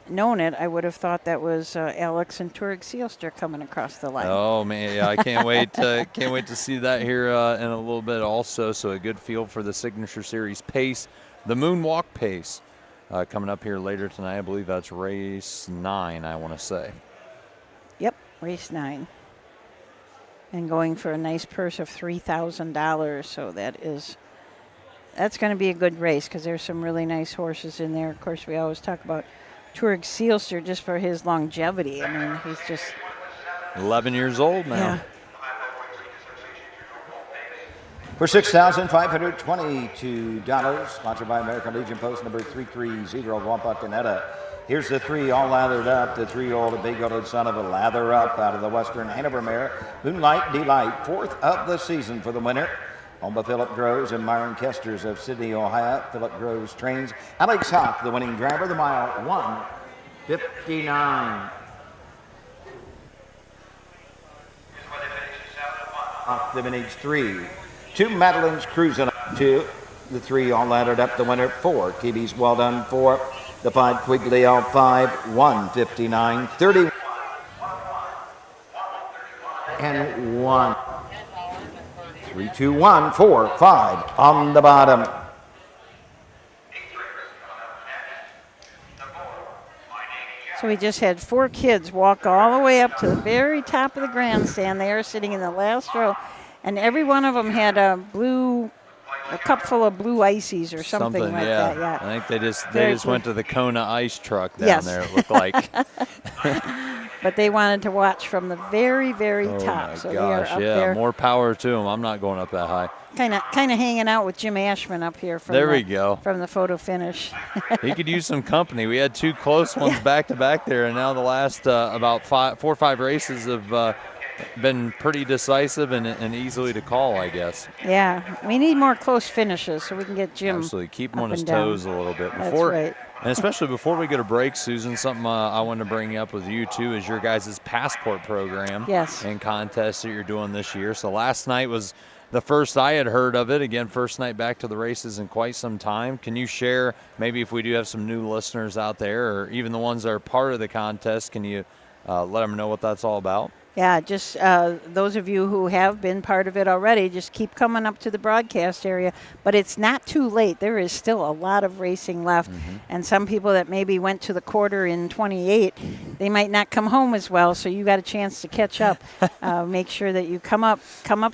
known it, I would have thought that was Alex and Turg Seelster coming across the line. Oh man, yeah, I can't wait. Can't wait to see that here in a little bit. Also, so a good field for the Signature Series pace, the Moonwalk pace, coming up here later tonight. I believe that's race 9. I want to say. Yep, race 9, and going for a nice purse of $3,000. So that's going to be a good race because there's some really nice horses in there. Of course, we always talk about Turg Seelster just for his longevity. I mean, he's just 11 years old now. Yeah. For $6,522, sponsored by American Legion Post number 330, Wapak and Etta. Here's the 3 all lathered up. The 3-year-old big-hearted son of a lather up out of the Western Hanover mare. Moonlight Delight, 4th of the season for the winner. Owned by Philip Groves and Myron Kesters of Sydney, Ohio. Philip Groves trains Alex Hawk, the winning driver, the mile 1:59. Hawk the Vintage 3. 2 Madeline's cruising up 2. The 3 all laddered up, the winner 4. KB's well done 4. The 5 Quigley L 5, 1:59, 30 and 1. 3, 2, 1, 4, 5 on the bottom. So we just had 4 kids walk all the way up to the very top of the grandstand. They are sitting in the last row, and every one of them had a blue a cup full of blue ices or something like that. Yeah. I think they just Very cool. went to the Kona ice truck down Yes. there, it looked like. But they wanted to watch from the very, very Oh top. my So they are gosh, up yeah, there, more power to them. I'm not going up that high. kind of hanging out with Jim Ashman up here from There we go. from the photo finish. He could use some company. We had 2 close ones back to back there, and now the last about 4 or 5 races have been pretty decisive and easily to call, I guess. Yeah, we need more close finishes so we can get Jim. Absolutely, keep him up on his and down. toes a little bit. That's Before, right. And especially before we go to break, Susan, something I wanted to bring up with you too is your guys' passport program. Yes. And contest that you're doing this year. So last night was the first I had heard of it. Again, first night back to the races in quite some time. Can you share, maybe if we do have some new listeners out there, or even the ones that are part of the contest, can you let them know what that's all about? Yeah, just those of you who have been part of it already, just keep coming up to the broadcast area. But it's not too late. There is still a lot of racing left. And some people that maybe went to the quarter in 28, they might not come home as well. So you got a chance to catch up. Make sure that you come up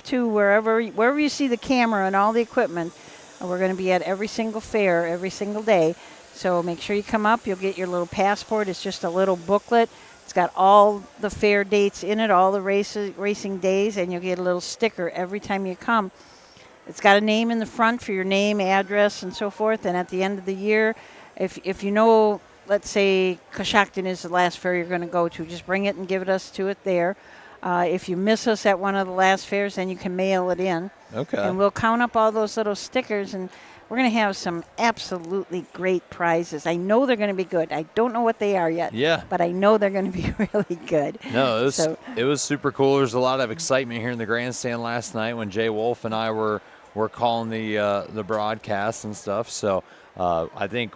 to wherever you see the camera and all the equipment. We're going to be at every single fair every single day. So make sure you come up. You'll get your little passport. It's just a little booklet. It's got all the fair dates in it, all the racing days, and you'll get a little sticker every time you come. It's got a name in the front for your name, address, and so forth. And at the end of the year, if you know, let's say Coshocton is the last fair you're going to go to, just bring it and give it there. If you miss us at one of the last fairs, then you can mail it in. Okay. And we'll count up all those little stickers, and we're going to have some absolutely great prizes. I know they're going to be good. I don't know what they are yet. Yeah. But I know they're going to be really good. No, it was super cool. There was a lot of excitement here in the grandstand last night when Jay Wolf and I were calling the broadcast and stuff. So I think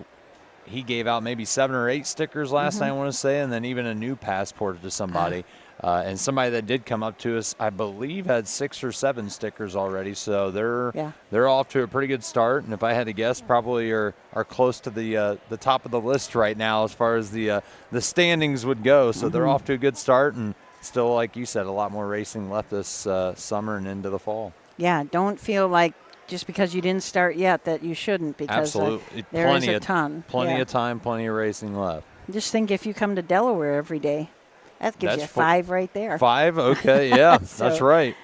he gave out maybe 7 or 8 stickers last night, I want to say, and then even a new passport to somebody. And somebody that did come up to us, I believe, had 6 or 7 stickers already. So they're off to a pretty good start. And if I had to guess, probably are close to the top of the list right now as far as the standings would go. So they're off to a good start, and still, like you said, a lot more racing left this summer and into the fall. Yeah, don't feel like just because you didn't start yet that you shouldn't, because Absolutely. there is a ton. Plenty of time, plenty of racing left. Just think if you come to Delaware every day. That gives you 5 right there. 5? Okay, yeah, that's right.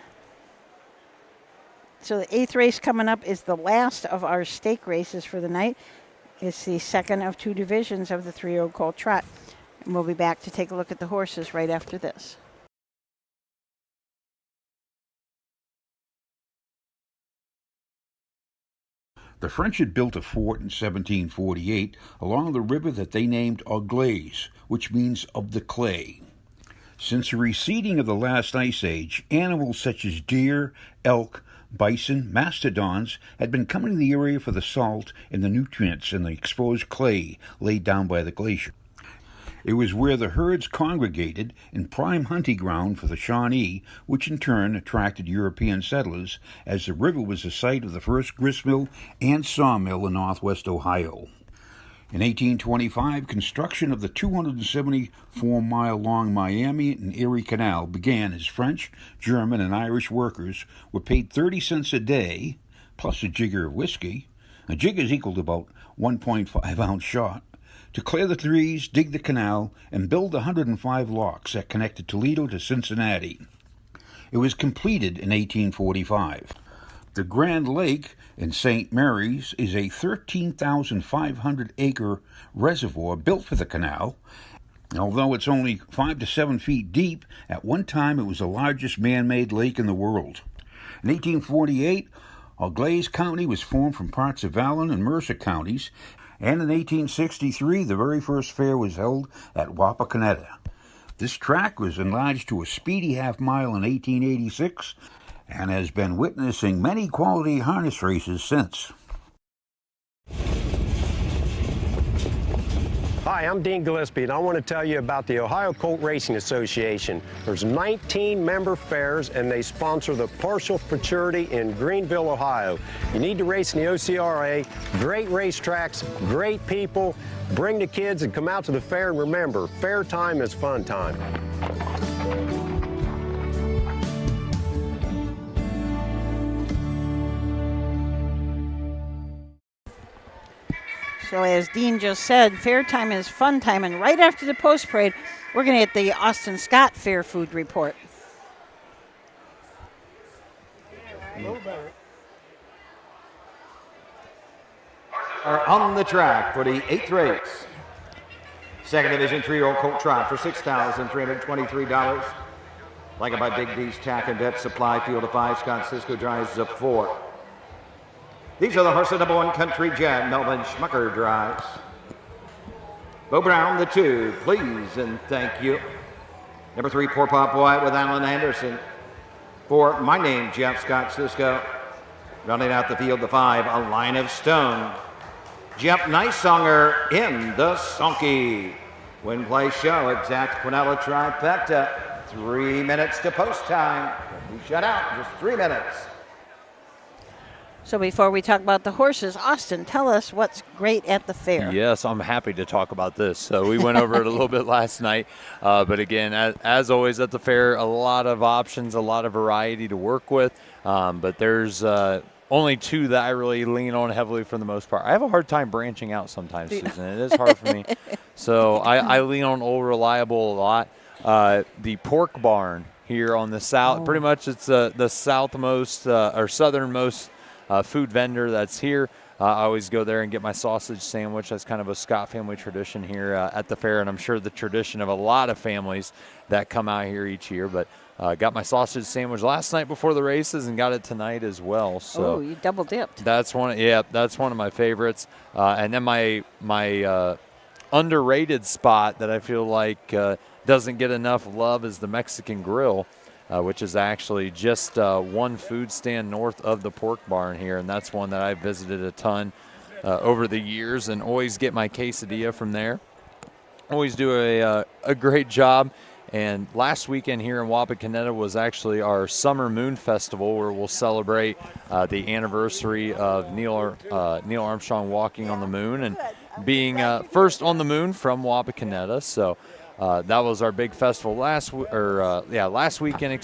So the 8th race coming up is the last of our stake races for the night. It's the second of 2 divisions of the 3-year-old colt trot. And we'll be back to take a look at the horses right after this. The French had built a fort in 1748 along the river that they named Auglaize, which means of the clay. Since the receding of the last ice age, animals such as deer, elk, bison, mastodons had been coming to the area for the salt and the nutrients in the exposed clay laid down by the glacier. It was where the herds congregated in prime hunting ground for the Shawnee, which in turn attracted European settlers, as the river was the site of the first gristmill and sawmill in northwest Ohio. In 1825, construction of the 274-mile-long Miami and Erie Canal began as French, German, and Irish workers were paid 30 cents a day, plus a jigger of whiskey. A jig is equal to about 1.5-ounce shot, to clear the trees, dig the canal, and build the 105 locks that connected Toledo to Cincinnati. It was completed in 1845. The Grand Lake in St. Mary's is a 13,500-acre reservoir built for the canal. Although it's only 5 to 7 feet deep, at one time it was the largest man-made lake in the world. In 1848, Auglaize County was formed from parts of Allen and Mercer counties, and in 1863, the very first fair was held at Wapak. This track was enlarged to a speedy half-mile in 1886, and has been witnessing many quality harness races since. Hi, I'm Deangispy, and I want to tell you about the Ohio Colt Racing Association. There's 19 member fairs, and they sponsor the Partial Futurity in Greenville, Ohio. You need to race in the OCRA. Great racetracks, great people. Bring the kids and come out to the fair, and remember, fair time is fun time. So as Dean just said, fair time is fun time, and right after the post parade, we're going to get the Austin Scott Fair Food Report. Are on the track for the 8th race. Second division 3-year-old colt trot for $6,323. Like by Big D's Tack and Vet Supply. Field of 5. Scott Cisco drives the 4. These are the horses number 1 Country Jet. Melvin Schmucker drives. Bo Brown, the 2. Please and thank you. Number 3, Poor Pop White with Alan Anderson. 4, My Name, Jeff Scott Cisco. Rounding out the field, the 5, A Line of Stone. Jeff Nicesonger in the Sonky. Win, play, show, exact Quinella trifecta. 3 minutes to post time. We shut out just 3 minutes. So before we talk about the horses, Austin, tell us what's great at the fair. Yes, I'm happy to talk about this. So we went over it a little bit last night. But again, as always at the fair, a lot of options, a lot of variety to work with. But there's only 2 that I really lean on heavily for the most part. I have a hard time branching out sometimes, Susan. It is hard for me. So I lean on Old Reliable a lot. The Pork Barn here on the south, pretty much it's the southmost or southernmost food vendor that's here. I always go there and get my sausage sandwich. That's kind of a Scott family tradition here at the fair, and I'm sure the tradition of a lot of families that come out here each year. But got my sausage sandwich last night before the races and got it tonight as well. So you double dipped. That's one of my favorites. And then my underrated spot that I feel like doesn't get enough love is the Mexican Grill. Which is actually just one food stand north of the Pork Barn here, and that's one that I've visited a ton over the years and always get my quesadilla from there. Always do a great job. And last weekend here in Wapakoneta was actually our Summer Moon Festival, where we'll celebrate the anniversary of Neil Armstrong walking on the moon and being first on the moon from Wapakoneta. So that was our big festival last weekend,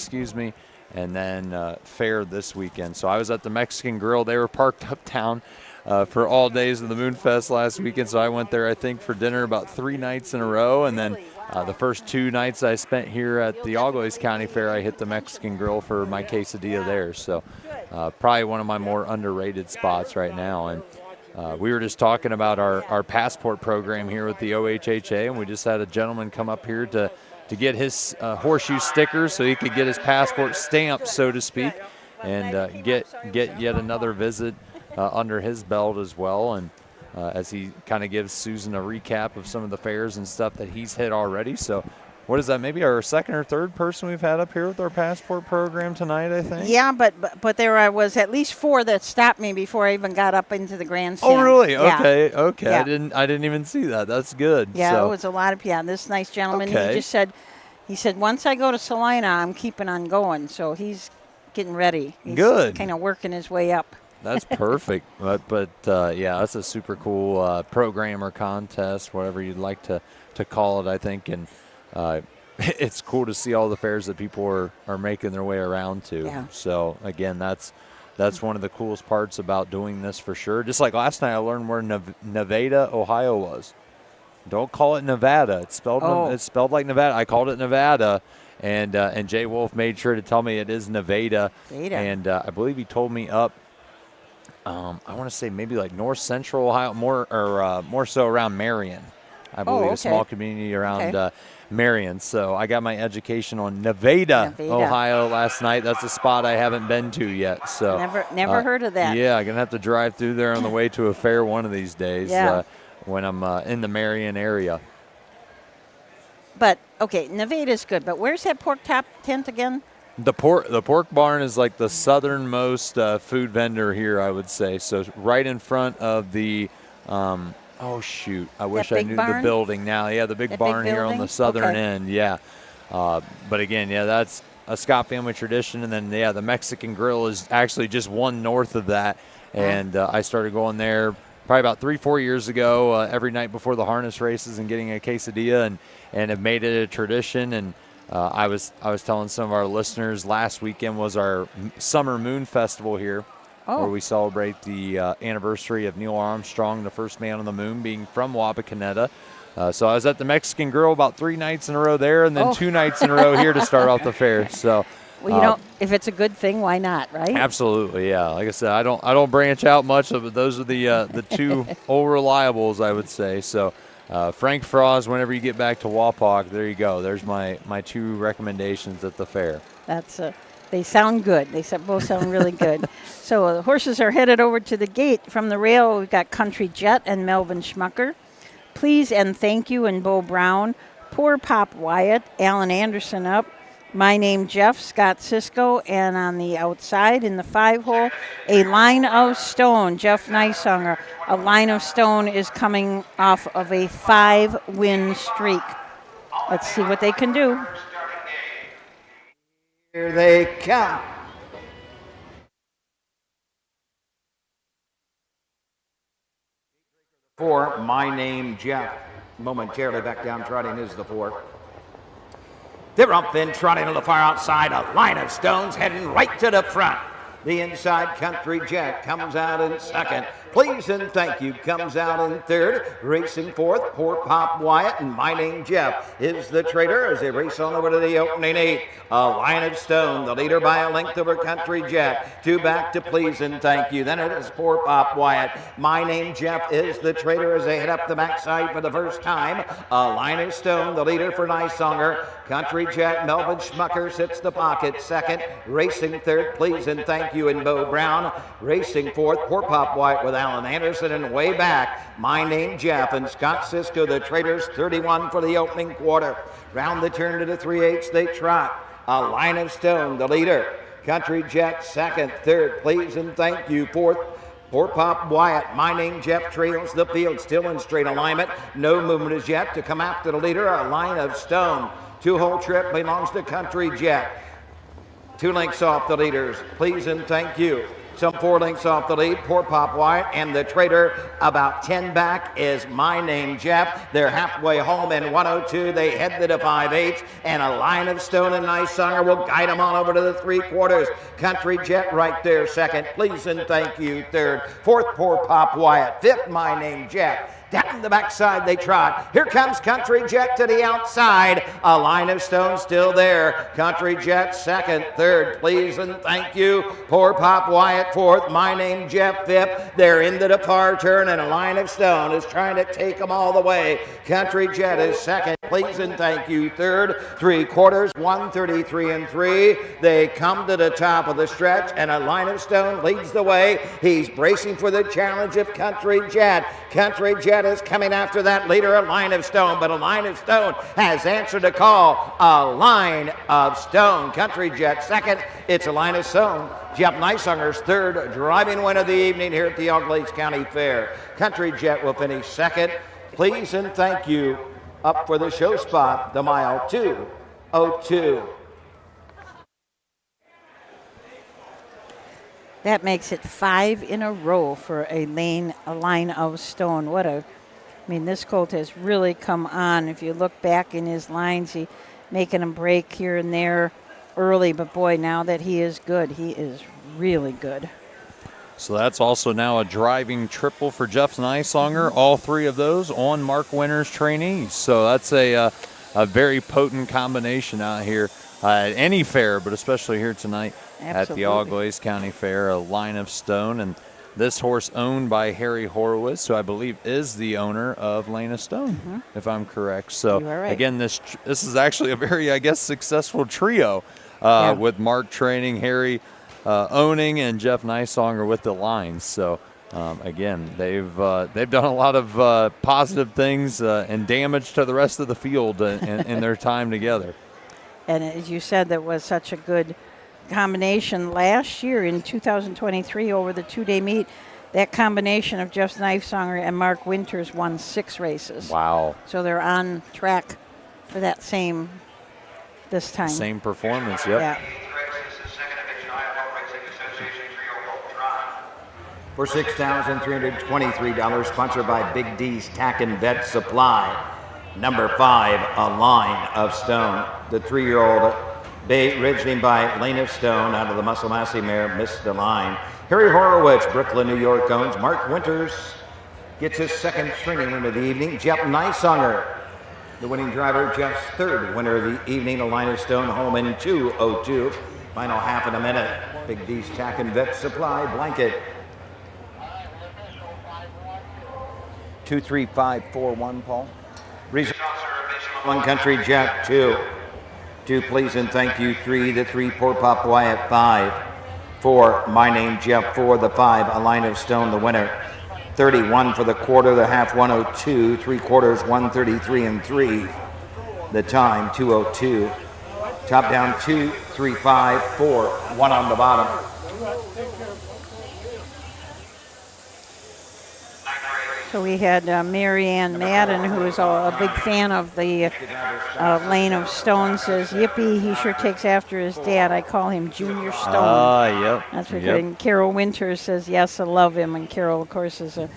and then fair this weekend. So I was at the Mexican Grill. They were parked uptown for all days of the Moon Fest last weekend, so I went there, I think, for dinner about 3 nights in a row, and then the first 2 nights I spent here at the Algois County Fair, I hit the Mexican Grill for my quesadilla there. So probably one of my more underrated spots right now. And we were just talking about our passport program here with the OHHA, and we just had a gentleman come up here to get his horseshoe stickers so he could get his passport stamped, so to speak, and get yet another visit under his belt as well. And as he kind of gives Susan a recap of some of the fairs and stuff that he's hit already. So what is that, maybe our second or third person we've had up here with our passport program tonight, I think? Yeah, but there was at least 4 that stopped me before I even got up into the grandstand. Oh, really? Yeah. Okay. Yeah. I didn't even see that. That's good. Yeah, so. It was a lot of this nice gentleman. Okay. He said, once I go to Salina, I'm keeping on going. So he's getting ready. He's good. Kind of working his way up. That's perfect. but that's a super cool program or contest, whatever you'd like to call it, I think. And it's cool to see all the fairs that people are making their way around to. Yeah. So, again, that's one of the coolest parts about doing this for sure. Just like last night, I learned where Nevada, Ohio was. Don't call it Nevada. It's spelled like Nevada. I called it Nevada, and Jay Wolf made sure to tell me it is Nevada. And I believe he told me up, I want to say maybe like north central Ohio, more so around Marion. I believe a small community around Marion. So I got my education on Nevada, Ohio last night. That's a spot I haven't been to yet. So never heard of that. Yeah, I'm gonna have to drive through there on the way to a fair one of these days. Yeah. When I'm in the Marion area. But okay, Nevada's good. But where's that pork top tent again? The pork barn is like the southernmost food vendor here, I would say. So right in front of the oh shoot! I wish I knew the building now. Yeah, the big barn here on the southern end. Yeah, but again, that's a Scott family tradition. And then the Mexican Grill is actually just one north of that. And I started going there probably about 3-4 years ago, every night before the harness races and getting a quesadilla, and have made it a tradition. And I was telling some of our listeners last weekend was our Summer Moon Festival here. Oh. where we celebrate the anniversary of Neil Armstrong, the first man on the moon, being from Wapakoneta. So I was at the Mexican Grill about 3 nights in a row there, and then 2 nights in a row here to start off the fair. So, well, if it's a good thing, why not, right? Absolutely, yeah. Like I said, I don't branch out much, but those are the 2 old reliables, I would say. So, Frank Frost, whenever you get back to Wapak, there you go. There's my 2 recommendations at the fair. That's they sound good. They both sound really good. So the horses are headed over to the gate. From the rail, we've got Country Jet and Melvin Schmucker. Please and Thank You and Bo Brown. Poor Pop Wyatt, Alan Anderson up. My Name Jeff, Scott Cisco, and on the outside in the 5-hole, A Line of Stone, Jeff Neisonger. A Line of Stone is coming off of a 5-win streak. Let's see what they can do. Here they come. For My Name Jeff, momentarily back down trotting is the 4. They're up then trotting to the far outside, A Line of Stones heading right to the front. The inside Country Jet comes out in second. Please and Thank You comes out in third. Racing fourth, Poor Pop Wyatt and My Name Jeff is the traitor as they race on over to the opening 8. A Line of Stone, the leader by a length over Country Jet. 2 back to Please and Thank You. Then it is Poor Pop Wyatt. My Name Jeff is the traitor as they head up the backside for the first time. A Line of Stone, the leader for Neisonger. Country Jet, Melvin Schmucker sits the pocket second. Racing third, Please and Thank You and Bo Brown. Racing fourth, Poor Pop Wyatt with Alan Anderson, and way back, My Name Jeff and Scott Cisco, the traders, 31 for the opening quarter. Round the turn to the 3/8 they trot. A Line of Stone, the leader. Country Jet second, third, Please and Thank You, fourth. Poor Pop Wyatt, My Name Jeff trails the field, still in straight alignment. No movement as yet to come after the leader. A Line of Stone. 2-hole trip belongs to Country Jet. 2 lengths off the leaders, Please and Thank You. Some 4 lengths off the lead, Poor Pop Wyatt, and the traitor about 10 back is My Name Jeff. They're halfway home in 102. They head to the 5/8, and A Line of Stone and Neisonger will guide them on over to the 3/4. Country Jet right there second, Please and Thank You third. Fourth, Poor Pop Wyatt. Fifth, My Name Jeff. Down the backside they trot. Here comes Country Jet to the outside. A Line of Stone still there. Country Jet second, third, Please and Thank You. Poor Pop Wyatt fourth, My Name Jeff fifth. They're into the far turn, and A Line of Stone is trying to take them all the way. Country Jet is second, Please and Thank You third. 3/4, 133 and 3. They come to the top of the stretch, and A Line of Stone leads the way. He's bracing for the challenge of Country Jet. Country Jet is coming after that leader, A Line of Stone, but A Line of Stone has answered a call. A Line of Stone. Country Jet second. It's A Line of Stone. Jeff Neisonger's third driving win of the evening here at the Glades County Fair. Country Jet will finish second. Please and Thank You up for the show spot, the mile 2:02. That makes it 5 in a row for a Line of Stone. This colt has really come on. If you look back in his lines, he making him break here and there early, but boy, now that he is good, he is really good. So that's also now a driving triple for Jeff Neisonger. All 3 of those on Mark Winter's trainees. So that's a very potent combination out here at any fair, but especially here tonight. Absolutely. At the Glades County Fair. A Line of Stone, and this horse owned by Harry Horowitz, who I believe is the owner of Lane of Stone, if I'm correct. So right. Again, this is actually a very, successful trio with Mark training, Harry owning, and Jeff Neisonger with the lines. So again, they've done a lot of positive things and damage to the rest of the field in their time together. And as you said, that was such a good combination last year in 2023 over the 2-day meet. That combination of Jeff Neisonger and Mark Winters won 6 races. Wow. So they're on track for that this time. Same performance, yep. Yeah. For $6,323, sponsored by Big D's Tack and Vet Supply. Number 5, A Line of Stone. The 3-year-old bay originally by Lane of Stone out of the Muscle Massey mare missed the line. Harry Horowitz, Brooklyn, New York owns. Mark Winters gets his second stringing win of the evening. Jeff Neisanger, the winning driver, Jeff's third winner of the evening. A line of stone home in 2:02. Final half in a minute. Big D's Tack and Vet Supply blanket. 23541, Paul. Reserve One Country Jack 2. 2 please and thank you 3. The 3 Poor Pop Wyatt 5. 4 My Name Jeff 4. The 5 A Line of Stone the winner. 31 for the quarter, the half 102, 3 quarters 133 and 3. The time 2:02. Top down 2, 3, 5, 4, 1 on the bottom. So we had Mary Ann Madden, who is a big fan of the Lane of Stone, says, yippee, he sure takes after his dad. I call him Junior Stone. Yep. That's what good. And Carol Winters says, yes, I love him. And Carol, of course, is a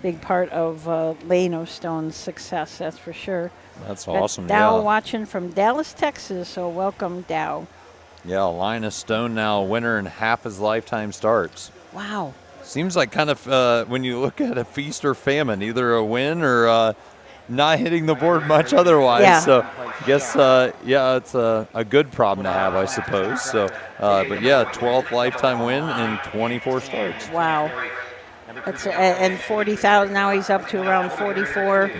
big part of Lane of Stone's success, that's for sure. That's awesome, Dow watching from Dallas, Texas, so welcome, Dow. Yeah, Line of Stone now a winner in half his lifetime starts. Wow. Seems like kind of when you look at a feast or famine, either a win or not hitting the board much otherwise. Yeah. So I guess, it's a good problem to have, I suppose. So, but yeah, 12th lifetime win in 24 starts. Wow. That's, and 40,000, now he's up to around 44.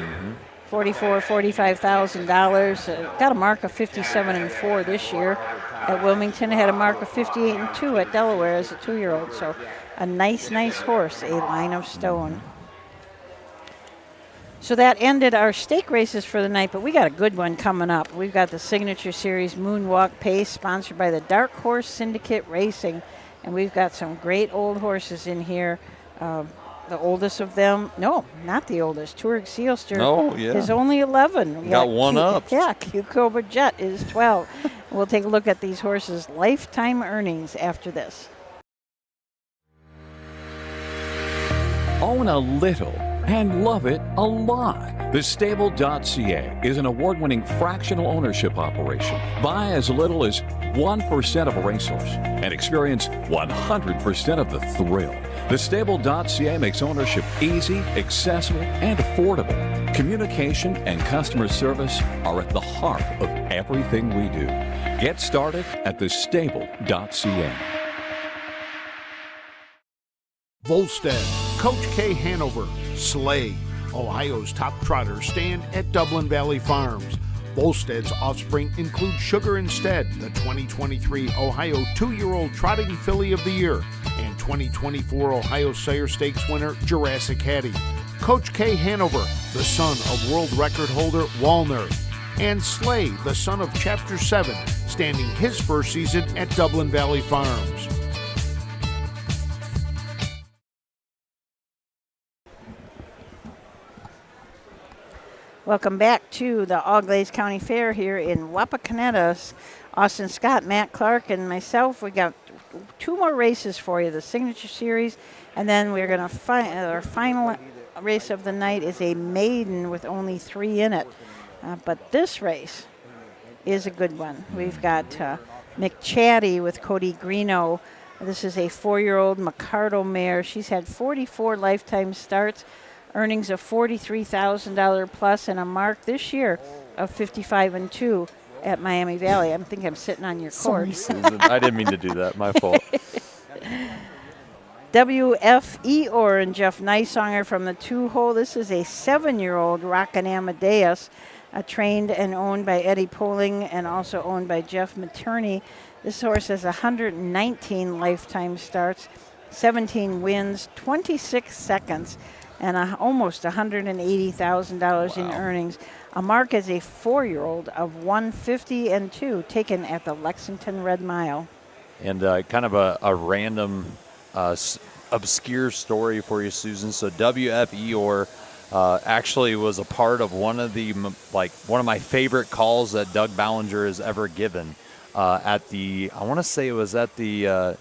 $45,000. Got a mark of 57-4 this year at Wilmington. Had a mark of 58-2 at Delaware as a 2-year-old. So a nice horse, a Line of Stone. So that ended our stake races for the night, but we got a good one coming up. We've got the Signature Series Moonwalk Pace, sponsored by the Dark Horse Syndicate Racing, and we've got some great old horses in here. The oldest of them, no, not the oldest. Touareg Sealster is only 11. Got one up. Yeah, Q-Cobra Jet is 12. We'll take a look at these horses' lifetime earnings after this. Own a little and love it a lot. The Stable.ca is an award-winning fractional ownership operation. Buy as little as 1% of a racehorse and experience 100% of the thrill. The Stable.ca makes ownership easy, accessible, and affordable. Communication and customer service are at the heart of everything we do. Get started at thestable.ca. Volstead, Coach K Hanover, Slay, Ohio's top trotters stand at Dublin Valley Farms. Volstead's offspring include Sugar Instead, the 2023 Ohio 2-year-old Trotting Filly of the Year, and 2024 Ohio Sire Stakes winner Jurassic Hattie. Coach K Hanover, the son of world record holder Walner, and Slay, the son of Chapter 7, standing his first season at Dublin Valley Farms. Welcome back to the Auglaize County Fair here in Wapakoneta. Austin Scott, Matt Clark, and myself, we got 2 more races for you, the Signature Series, and then we're going to our final race of the night is a maiden with only 3 in it. But this race is a good one. We've got McChatty with Cody Greeno. This is a 4-year-old Macardo mare. She's had 44 lifetime starts, earnings of $43,000 plus, and a mark this year of 55-2 at Miami Valley. I think I'm sitting on your cord. I didn't mean to do that. My fault. WF Eeyore and Jeff Neisanger from the 2-hole. This is a 7-year-old Rockin' Amadeus, trained and owned by Eddie Poling and also owned by Jeff Materney. This horse has 119 lifetime starts, 17 wins, 26 seconds, and almost $180,000 in earnings. A mark as a 4-year-old of 150-2, taken at the Lexington Red Mile. And kind of a random, obscure story for you, Susan. So WF Eeyore actually was a part of one of my favorite calls that Doug Ballinger has ever given at the, I want to say it was at the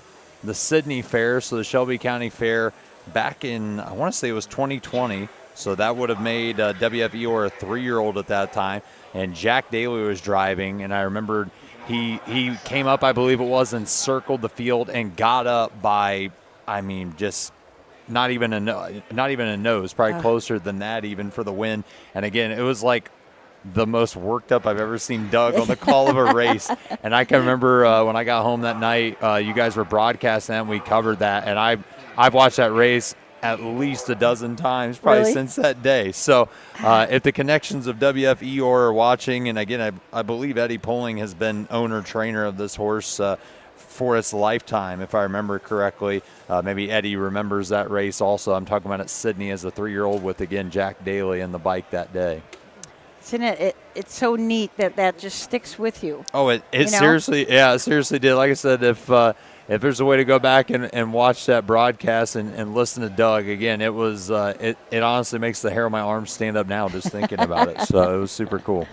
Sydney Fair, so the Shelby County Fair, back in, I want to say it was 2020. So that would have made WF Eeyore a 3-year-old at that time. And Jack Daly was driving, and I remembered he came up, I believe it was, and circled the field and got up by, I mean, just not even a nose, probably closer than that even for the win. And again, it was like the most worked up I've ever seen Doug on the call of a race. And I can remember when I got home that night, you guys were broadcasting that, and we covered that. And I've watched that race at least a dozen times probably since that day. So if the connections of WF Eeyore are watching, and again, I believe Eddie Poling has been owner-trainer of this horse for its lifetime, if I remember correctly. Maybe Eddie remembers that race also. I'm talking about at Sydney as a 3-year-old with, again, Jack Daly in the bike that day. Isn't it? It's so neat that just sticks with you. Oh, it seriously did. Like I said, if there's a way to go back and watch that broadcast and listen to Doug again, it was it honestly makes the hair on my arms stand up now just thinking about it. So it was super cool.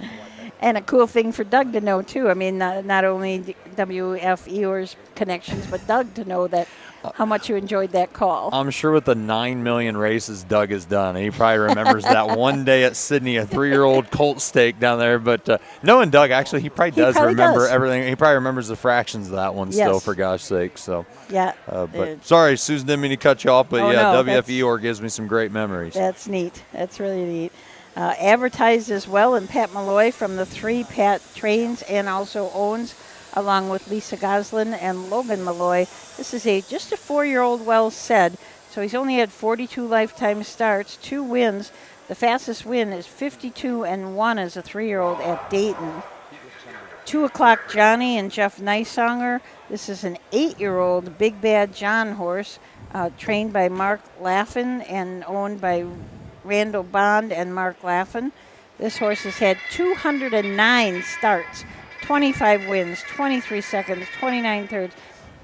And a cool thing for Doug to know too. I mean, not only WF Eeyore's connections, but Doug to know that how much you enjoyed that call. I'm sure with the 9 million races Doug has done, he probably remembers that one day at Sydney, a 3-year-old colt stake down there. But knowing Doug, actually, he probably does remember everything. He probably remembers the fractions of that one still, for gosh sake. So yeah. But sorry, Susan, didn't mean to cut you off. But WF Eeyore gives me some great memories. That's neat. That's really neat. Advertised as well, and Pat Malloy from the 3 Pat trains and also owns, along with Lisa Goslin and Logan Malloy. This is just a 4-year-old, well said. So he's only had 42 lifetime starts, 2 wins. The fastest win is 52-1 as a 3-year-old at Dayton. 2 O'Clock Johnny and Jeff Nysonger. This is an 8-year-old Big Bad John horse, trained by Mark Laffin and owned by Randall Bond and Mark Laffin. This horse has had 209 starts, 25 wins, 23 seconds, 29 thirds,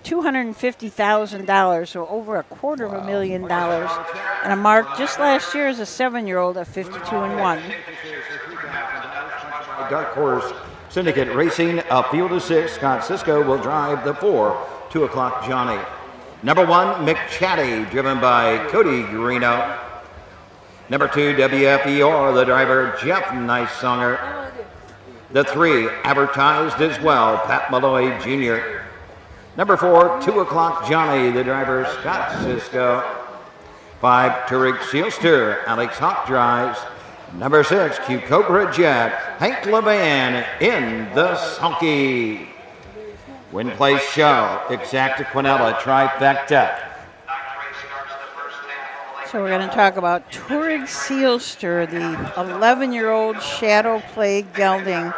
$250,000, so over $250,000. And a mark just last year as a 7-year-old of 52-1. Dark Horse Syndicate Racing, a field of 6. Scott Cisco will drive the 4, 2 O'Clock Johnny. Number 1, McChatty, driven by Cody Greeno. Number 2, WFER, the driver, Jeff Nysonger. The 3, advertised as well, Pat Malloy Jr. Number 4, 2 O'Clock Johnny, the driver, Scott Cisco. 5, Turek Seelster, Alex Hawk drives. Number 6, Q Cobra Jet, Hank LeVan in the sulky. Win place show, Exacta Quinella trifecta. So we're going to talk about Turek Seelster, the 11-year-old shadow play gelding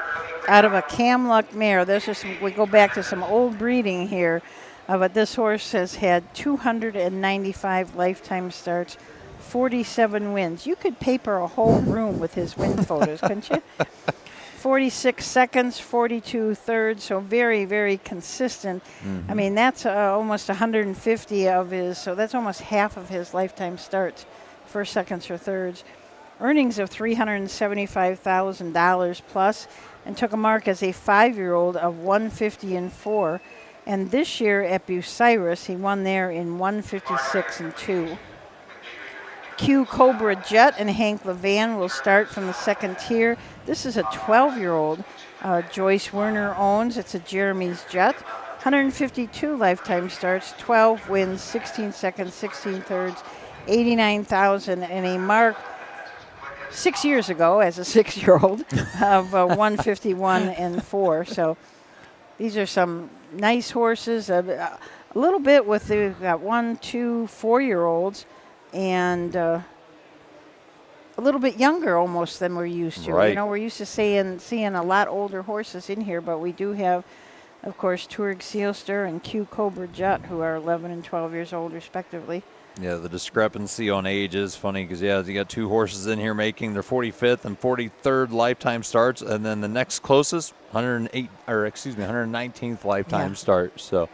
out of a Camluck mare. We go back to some old breeding here, but this horse has had 295 lifetime starts, 47 wins. You could paper a whole room with his win photos, couldn't you? 46 seconds, 42 thirds, so very, very consistent. Mm-hmm. I mean, that's almost 150 of his, so that's almost half of his lifetime starts, first, seconds, or thirds. Earnings of $375,000 plus, and took a mark as a 5-year-old of 150-4. And this year at Bucyrus, he won there in 156-2. Q Cobra Jet and Hank LeVan will start from the second tier. This is a 12-year-old Joyce Werner owns. It's a Jeremy's Jet. 152 lifetime starts, 12 wins, 16 seconds, 16 thirds, 89,000, and a mark 6 years ago as a 6-year-old of 151-4. So these are some nice horses. A little bit with the 1, 2, 4-year-olds. And a little bit younger almost than we're used to. Right. You know, we're used to seeing a lot older horses in here, but we do have, of course, Turek Seelster and Q Cobra Jet, who are 11 and 12 years old, respectively. Yeah, the discrepancy on age is funny because, you got 2 horses in here making their 45th and 43rd lifetime starts, and then the next closest, 119th lifetime start. So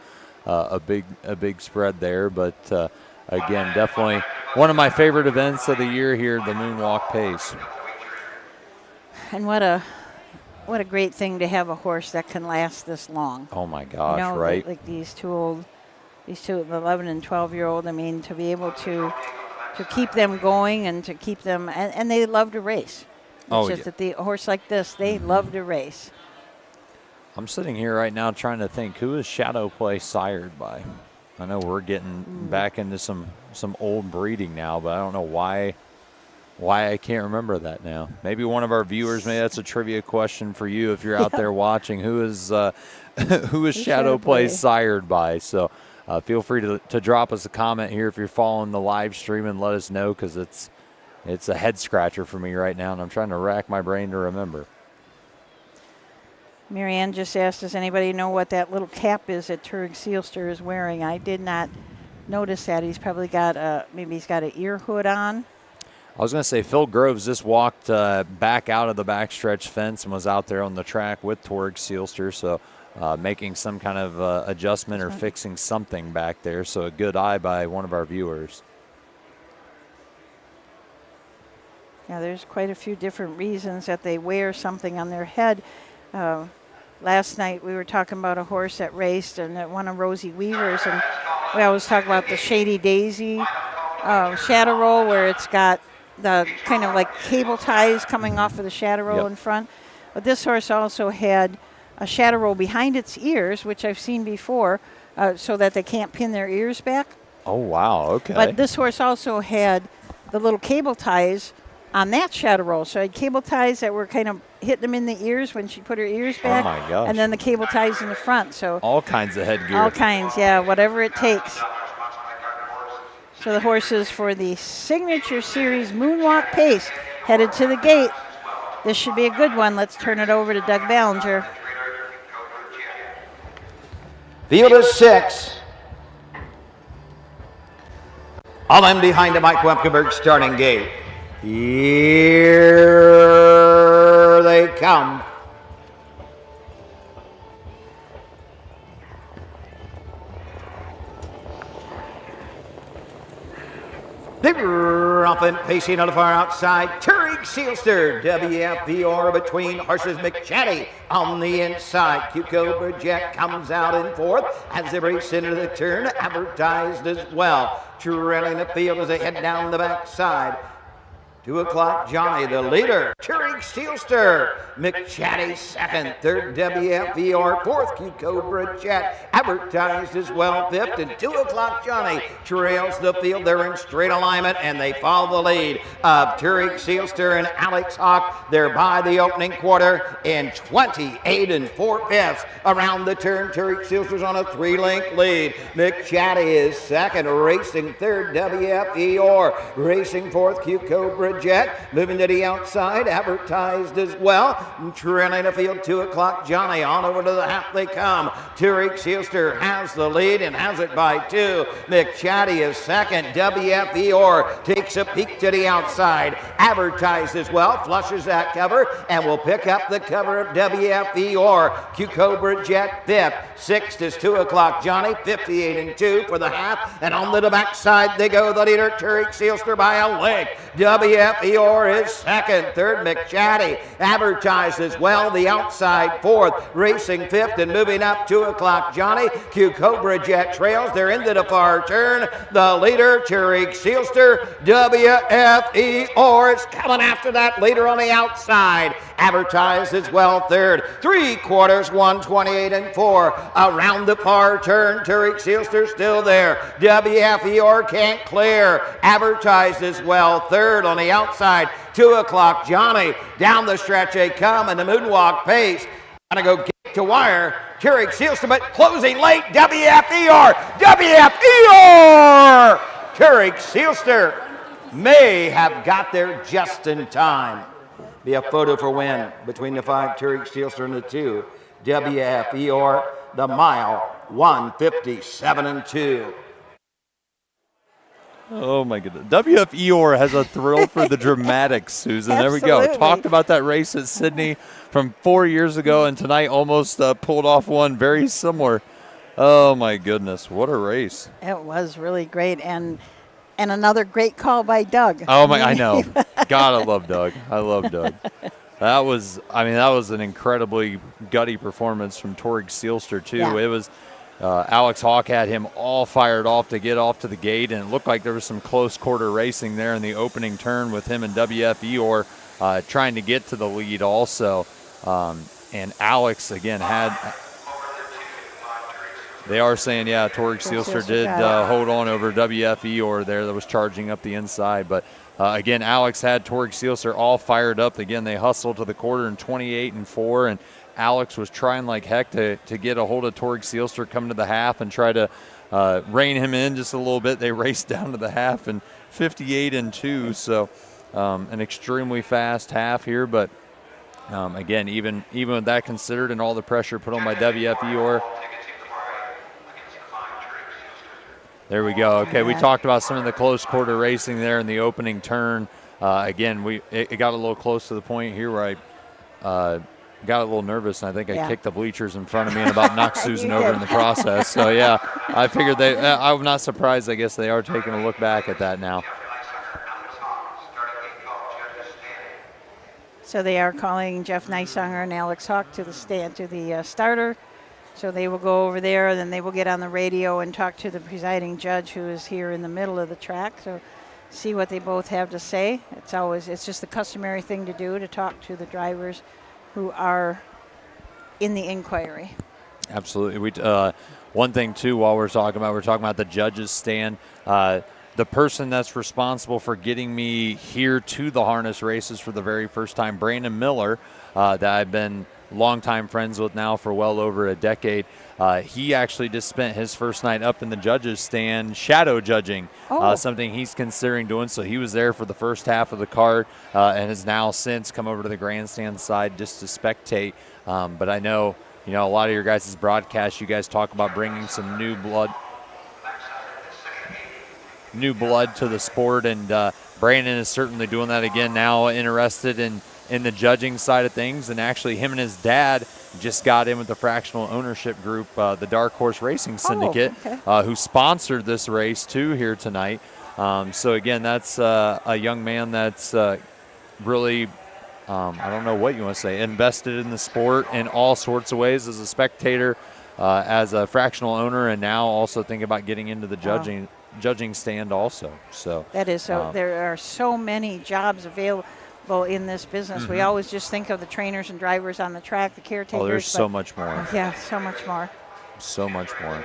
a big spread there, but again, definitely one of my favorite events of the year here, the Moonwalk Pace. And what a great thing to have a horse that can last this long. Oh my gosh, you know, right? Like these two, the 11 and 12-year-old. I mean, to be able to keep them going and to keep them, and they love to race. It's just that the horse like this, they love to race. I'm sitting here right now trying to think, who is Shadow Play sired by? I know we're getting back into some old breeding now, but I don't know why I can't remember that now. Maybe one of our viewers, maybe that's a trivia question for you if you're out there watching. Who is Shadow Play sired by? So feel free to drop us a comment here if you're following the live stream and let us know, because it's a head scratcher for me right now, and I'm trying to rack my brain to remember. Marianne just asked, does anybody know what that little cap is that Turig Sealster is wearing? I did not notice that. He's probably got maybe he's got an ear hood on. I was going to say Phil Groves just walked back out of the backstretch fence and was out there on the track with Turig Sealster, so making some kind of adjustment or fixing something back there. So a good eye by one of our viewers. Yeah, there's quite a few different reasons that they wear something on their head. Last night we were talking about a horse that raced and that one of Rosie Weaver's, and we always talk about the Shady Daisy shadow roll, where it's got the kind of like cable ties coming off of the shadow roll in front. But this horse also had a shadow roll behind its ears, which I've seen before, so that they can't pin their ears back. Oh, wow, okay. But this horse also had the little cable ties on that shadow roll. So I had cable ties that were kind of hitting them in the ears when she put her ears back. Oh, my gosh. And then the cable ties in the front. So all kinds of headgear. All kinds, yeah, whatever it takes. So the horses for the Signature Series Moonwalk Pace headed to the gate. This should be a good one. Let's turn it over to Doug Ballinger. Field is 6. All in behind the Mike Wemkenberg starting gate. Here they come. They're up and pacing on the far outside. Turig Sealster, WFVR between horses. McChatty on the inside. Q Cobra Jet comes out in fourth as they race into the turn, advertised as well. Trailing the field as they head down the backside. 2 o'clock, Johnny, the leader. Turig Sealster, McChatty second, third WFVR, fourth Q Cobra Jet, advertised as well, fifth, and 2 o'clock, Johnny trails the field. They're in straight alignment, and they follow the lead of Turig Sealster and Alex Hawk. They're by the opening quarter in 28 4/5 around the turn. Turig Sealster's on a 3-length lead. McChatty is second, racing third, WFVR, racing fourth, Q Cobra Jet, moving to the outside, advertised as well. Trailing the field, 2 o'clock, Johnny, on over to the half they come. Turig Sealster has the lead and has it by 2. McChatty is second. WFVR takes a peek to the outside, advertised as well, flushes that cover, and will pick up the cover of WFVR. Q Cobra Jet fifth. Sixth is 2 o'clock, Johnny, 58 2 for the half, and on the backside they go. The leader, Turig Sealster, by a length. WFVR is second. Third, McChatty, advertised as well. The outside fourth, racing fifth, and moving up, 2 o'clock, Johnny. Q Cobra Jet trails. They're into the far turn. The leader, Turig Sealster, WFVR is coming after that leader on the outside. Advertised as well, third. 3/4, 128 4 around the far turn. Turig Sealster still there. WFVR can't clear. Advertised as well, third on the outside. 2 o'clock, Johnny. Down the stretch they come in the moonwalk pace. Gonna go get to wire. Turig Sealster, but closing late. WFVR! WFVR! Turig Sealster may have got there just in time. Be a photo for win between the 5, Turig Sealster, and the 2, WFVR, the mile, 1:57 2. Oh, my goodness. WFER has a thrill for the dramatics, Susan. There we go. Talked about that race at Sydney from 4 years ago, and tonight almost pulled off one very similar. Oh, my goodness. What a race. It was really great, and another great call by Doug. Oh, my, I know. God, I love Doug. I love Doug. That was an incredibly gutty performance from Turig Sealster, too. Yeah. It was Alex Hawk had him all fired off to get off to the gate, and it looked like there was some close quarter racing there in the opening turn with him and WFER trying to get to the lead also. And Alex, again, had They are saying, yeah, Torg Seelster did hold on over WF Eeyore there that was charging up the inside. But, again, Alex had Torg Seelster all fired up. Again, they hustled to the quarter in 28-4, and Alex was trying like heck to get a hold of Torg Seelster coming to the half and try to rein him in just a little bit. They raced down to the half and 58-2, so an extremely fast half here. But, again, even with that considered and all the pressure put on by WF Eeyore, there we go. Okay, we talked about some of the close quarter racing there in the opening turn. Again, it got a little close to the point here where I got a little nervous, and I think I kicked the bleachers in front of me and about knocked Susan over in the process. So, yeah, I figured I'm not surprised. I guess they are taking a look back at that now. So they are calling Jeff Neisanger and Alex Hawk to the starter. So they will go over there, and then they will get on the radio and talk to the presiding judge, who is here in the middle of the track. So see what they both have to say. It's just the customary thing to do, to talk to the drivers who are in the inquiry. Absolutely. One thing too, while we're talking about the judges stand. The person that's responsible for getting me here to the harness races for the very first time, Brandon Miller, that I've been longtime friends with now for well over a decade. He actually just spent his first night up in the judges stand shadow judging, something he's considering doing. So he was there for the first half of the card and has now since come over to the grandstand side just to spectate. But I know, a lot of your guys' broadcasts, you guys talk about bringing some new blood to the sport, and Brandon is certainly doing that again now, interested in the judging side of things. And actually him and his dad just got in with the fractional ownership group, the Dark Horse Racing Syndicate, who sponsored this race too here tonight. So again, that's a young man that's really, I don't know what you want to say, invested in the sport in all sorts of ways, as a spectator, as a fractional owner, and now also thinking about getting into the judging stand also. So that is so. There are so many jobs available in this business. We always just think of the trainers and drivers on the track, the caretakers. Oh, there's so much more. Yeah, so much more. So much more.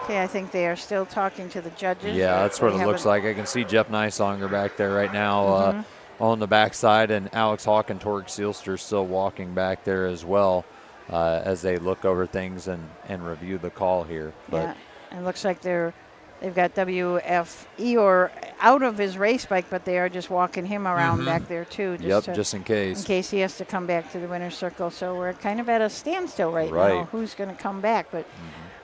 Okay, I think they are still talking to the judges. Yeah, that's what it looks like. I can see Jeff Neisanger back there right now on the backside, and Alex Hawk and Torg Seelster still walking back there as well as they look over things and review the call here. But it looks like they've got WF Eeyore out of his race bike, but they are just walking him around back there too. Just in case. In case he has to come back to the winner's circle. So we're kind of at a standstill right now. Who's going to come back? But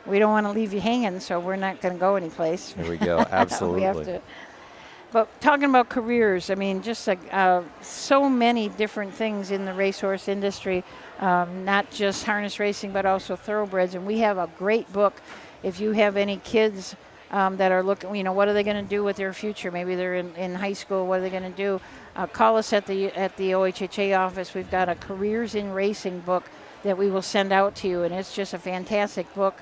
we don't want to leave you hanging, so we're not going to go anyplace. Here we go. Absolutely. We have to. But talking about careers, I mean, just like so many different things in the racehorse industry, not just harness racing, but also thoroughbreds. And we have a great book. If you have any kids that are looking, what are they going to do with their future? Maybe they're in high school. What are they going to do? Call us at the OHHA office. We've got a Careers in Racing book that we will send out to you, and it's just a fantastic book.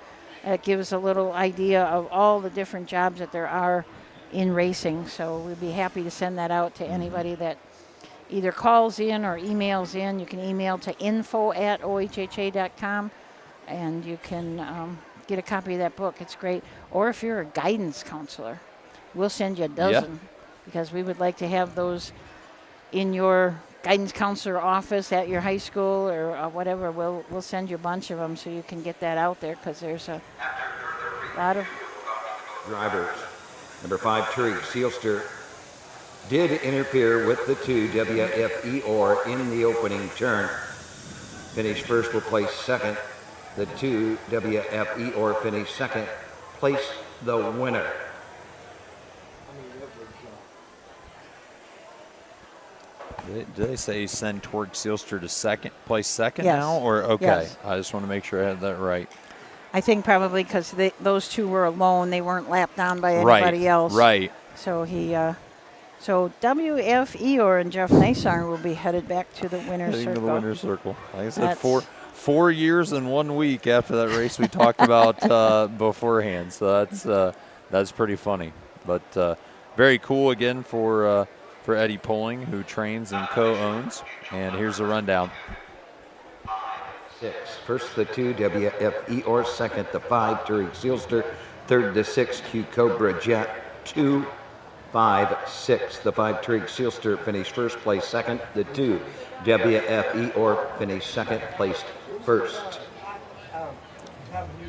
It gives a little idea of all the different jobs that there are in racing. So we'd be happy to send that out to anybody that either calls in or emails in. You can email to info@ohha.com, and you can get a copy of that book. It's great. Or if you're a guidance counselor, we'll send you a dozen because we would like to have those in your guidance counselor office at your high school or whatever. We'll send you a bunch of them so you can get that out there, because there's a lot of drivers. Number 5, Torg Seelster did interfere with the 2 WF Eeyore in the opening turn. Finished first, will place second. The 2 WF Eeyore finished second. Place the winner. Did they say send Torg Seelster to place second Yes. now? Or okay, Yes. I just want to make sure I had that right. I think probably because those two were alone. They weren't lapped on by anybody else. Right. So so WF Eeyore and Jeff Neisanger will be headed back to the winner's Heading circle. to the winner's circle. Like I said, 4 years and 1 week after that race we talked about beforehand. So that's pretty funny. But very cool again for Eddie Poling, who trains and co-owns. And here's the rundown. 6. First the 2, WF Eeyore. Second the 5, Touring Sealster. Third the 6, Q Cobra Jet. 2, 5, 6. The 5, Touring Sealster finished first, place second. The 2, WF Eeyore finished second, placed first.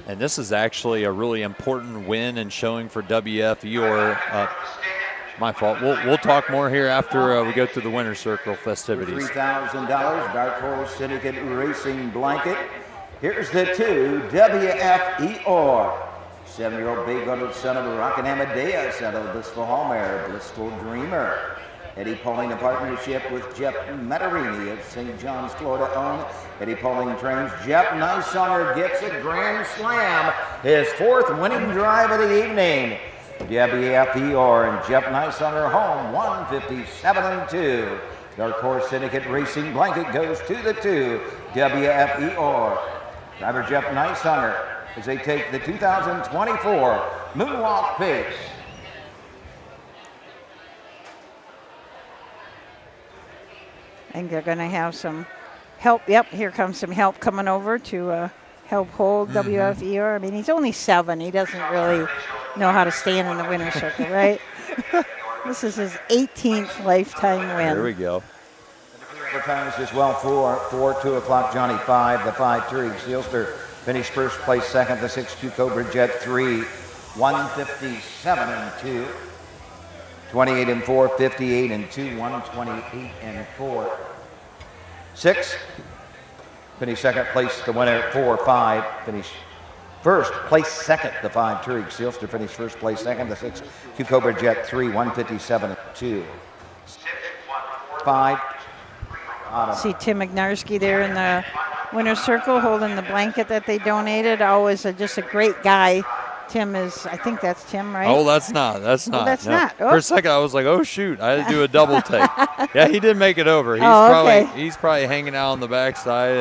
And this is actually a really important win and showing for WF or my fault. We'll talk more here after we go through the winner's circle festivities. $3,000 Dark Horse Syndicate Racing Blanket. Here's the 2, WF Eeyore. 7-year-old bay-goated son of a Rockin' Amadeus out of Blissful Hallmare, Blissful Dreamer. Eddie Pauling, a partnership with Jeff Matarini of St. John's, Florida owned. Eddie Pauling trains. Jeff Nysonger gets a grand slam, his 4th winning drive of the evening. WF Eeyore and Jeff Nysonger home, 157-2. Dark Horse Syndicate Racing Blanket goes to the 2, WF Eeyore. Driver Jeff Nysonger as they take the 2024 Moonwalk Pace. I think they're going to have some help. Yep, here comes some help coming over to help hold WF Eeyore. I mean, he's only 7. He doesn't really know how to stand in the winner's circle, right? This is his 18th lifetime win. There we go. Other times as well, 4, 2 o'clock, Johnny 5, the 5, Touring Sealster finished first, place second, the 6, Q Cobra Jet 3, 157-2. 28-4, 58-2, 128-4. 6, finish second, place the winner at 4, 5, finish first, place second, the 5, Touring Sealster finish first, place second, the 6, Q Cobra Jet 3, 157-2. 5, see Tim Ignarski there in the winner's circle holding the blanket that they donated. Always just a great guy. Tim is, I think that's Tim, right? Oh, that's not. Oh, that's not. Oh. For a second, I was like, oh, shoot. I had to do a double take. Yeah, he did make it over. He's he's probably hanging out on the backside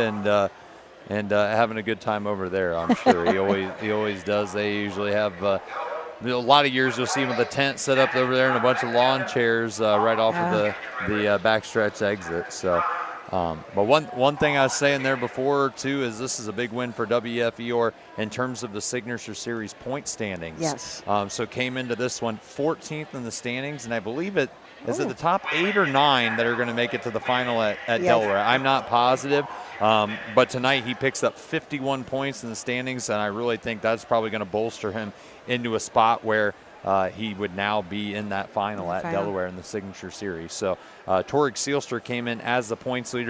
and having a good time over there, I'm sure. He always does. They usually have a lot of years you'll see him with a tent set up over there and a bunch of lawn chairs right off of the backstretch exit. So, but one thing I was saying there before, too, is this is a big win for WF Eeyore in terms of the Signature Series point standings. Yes. So came into this one 14th in the standings, and I believe it is it the top 8 or 9 that are going to make it to the final at Delaware. I'm not positive, but tonight he picks up 51 points in the standings, and I really think that's probably going to bolster him into a spot where he would now be in that final at Delaware in the Signature Series. So Touring Sealster came in as the points leader.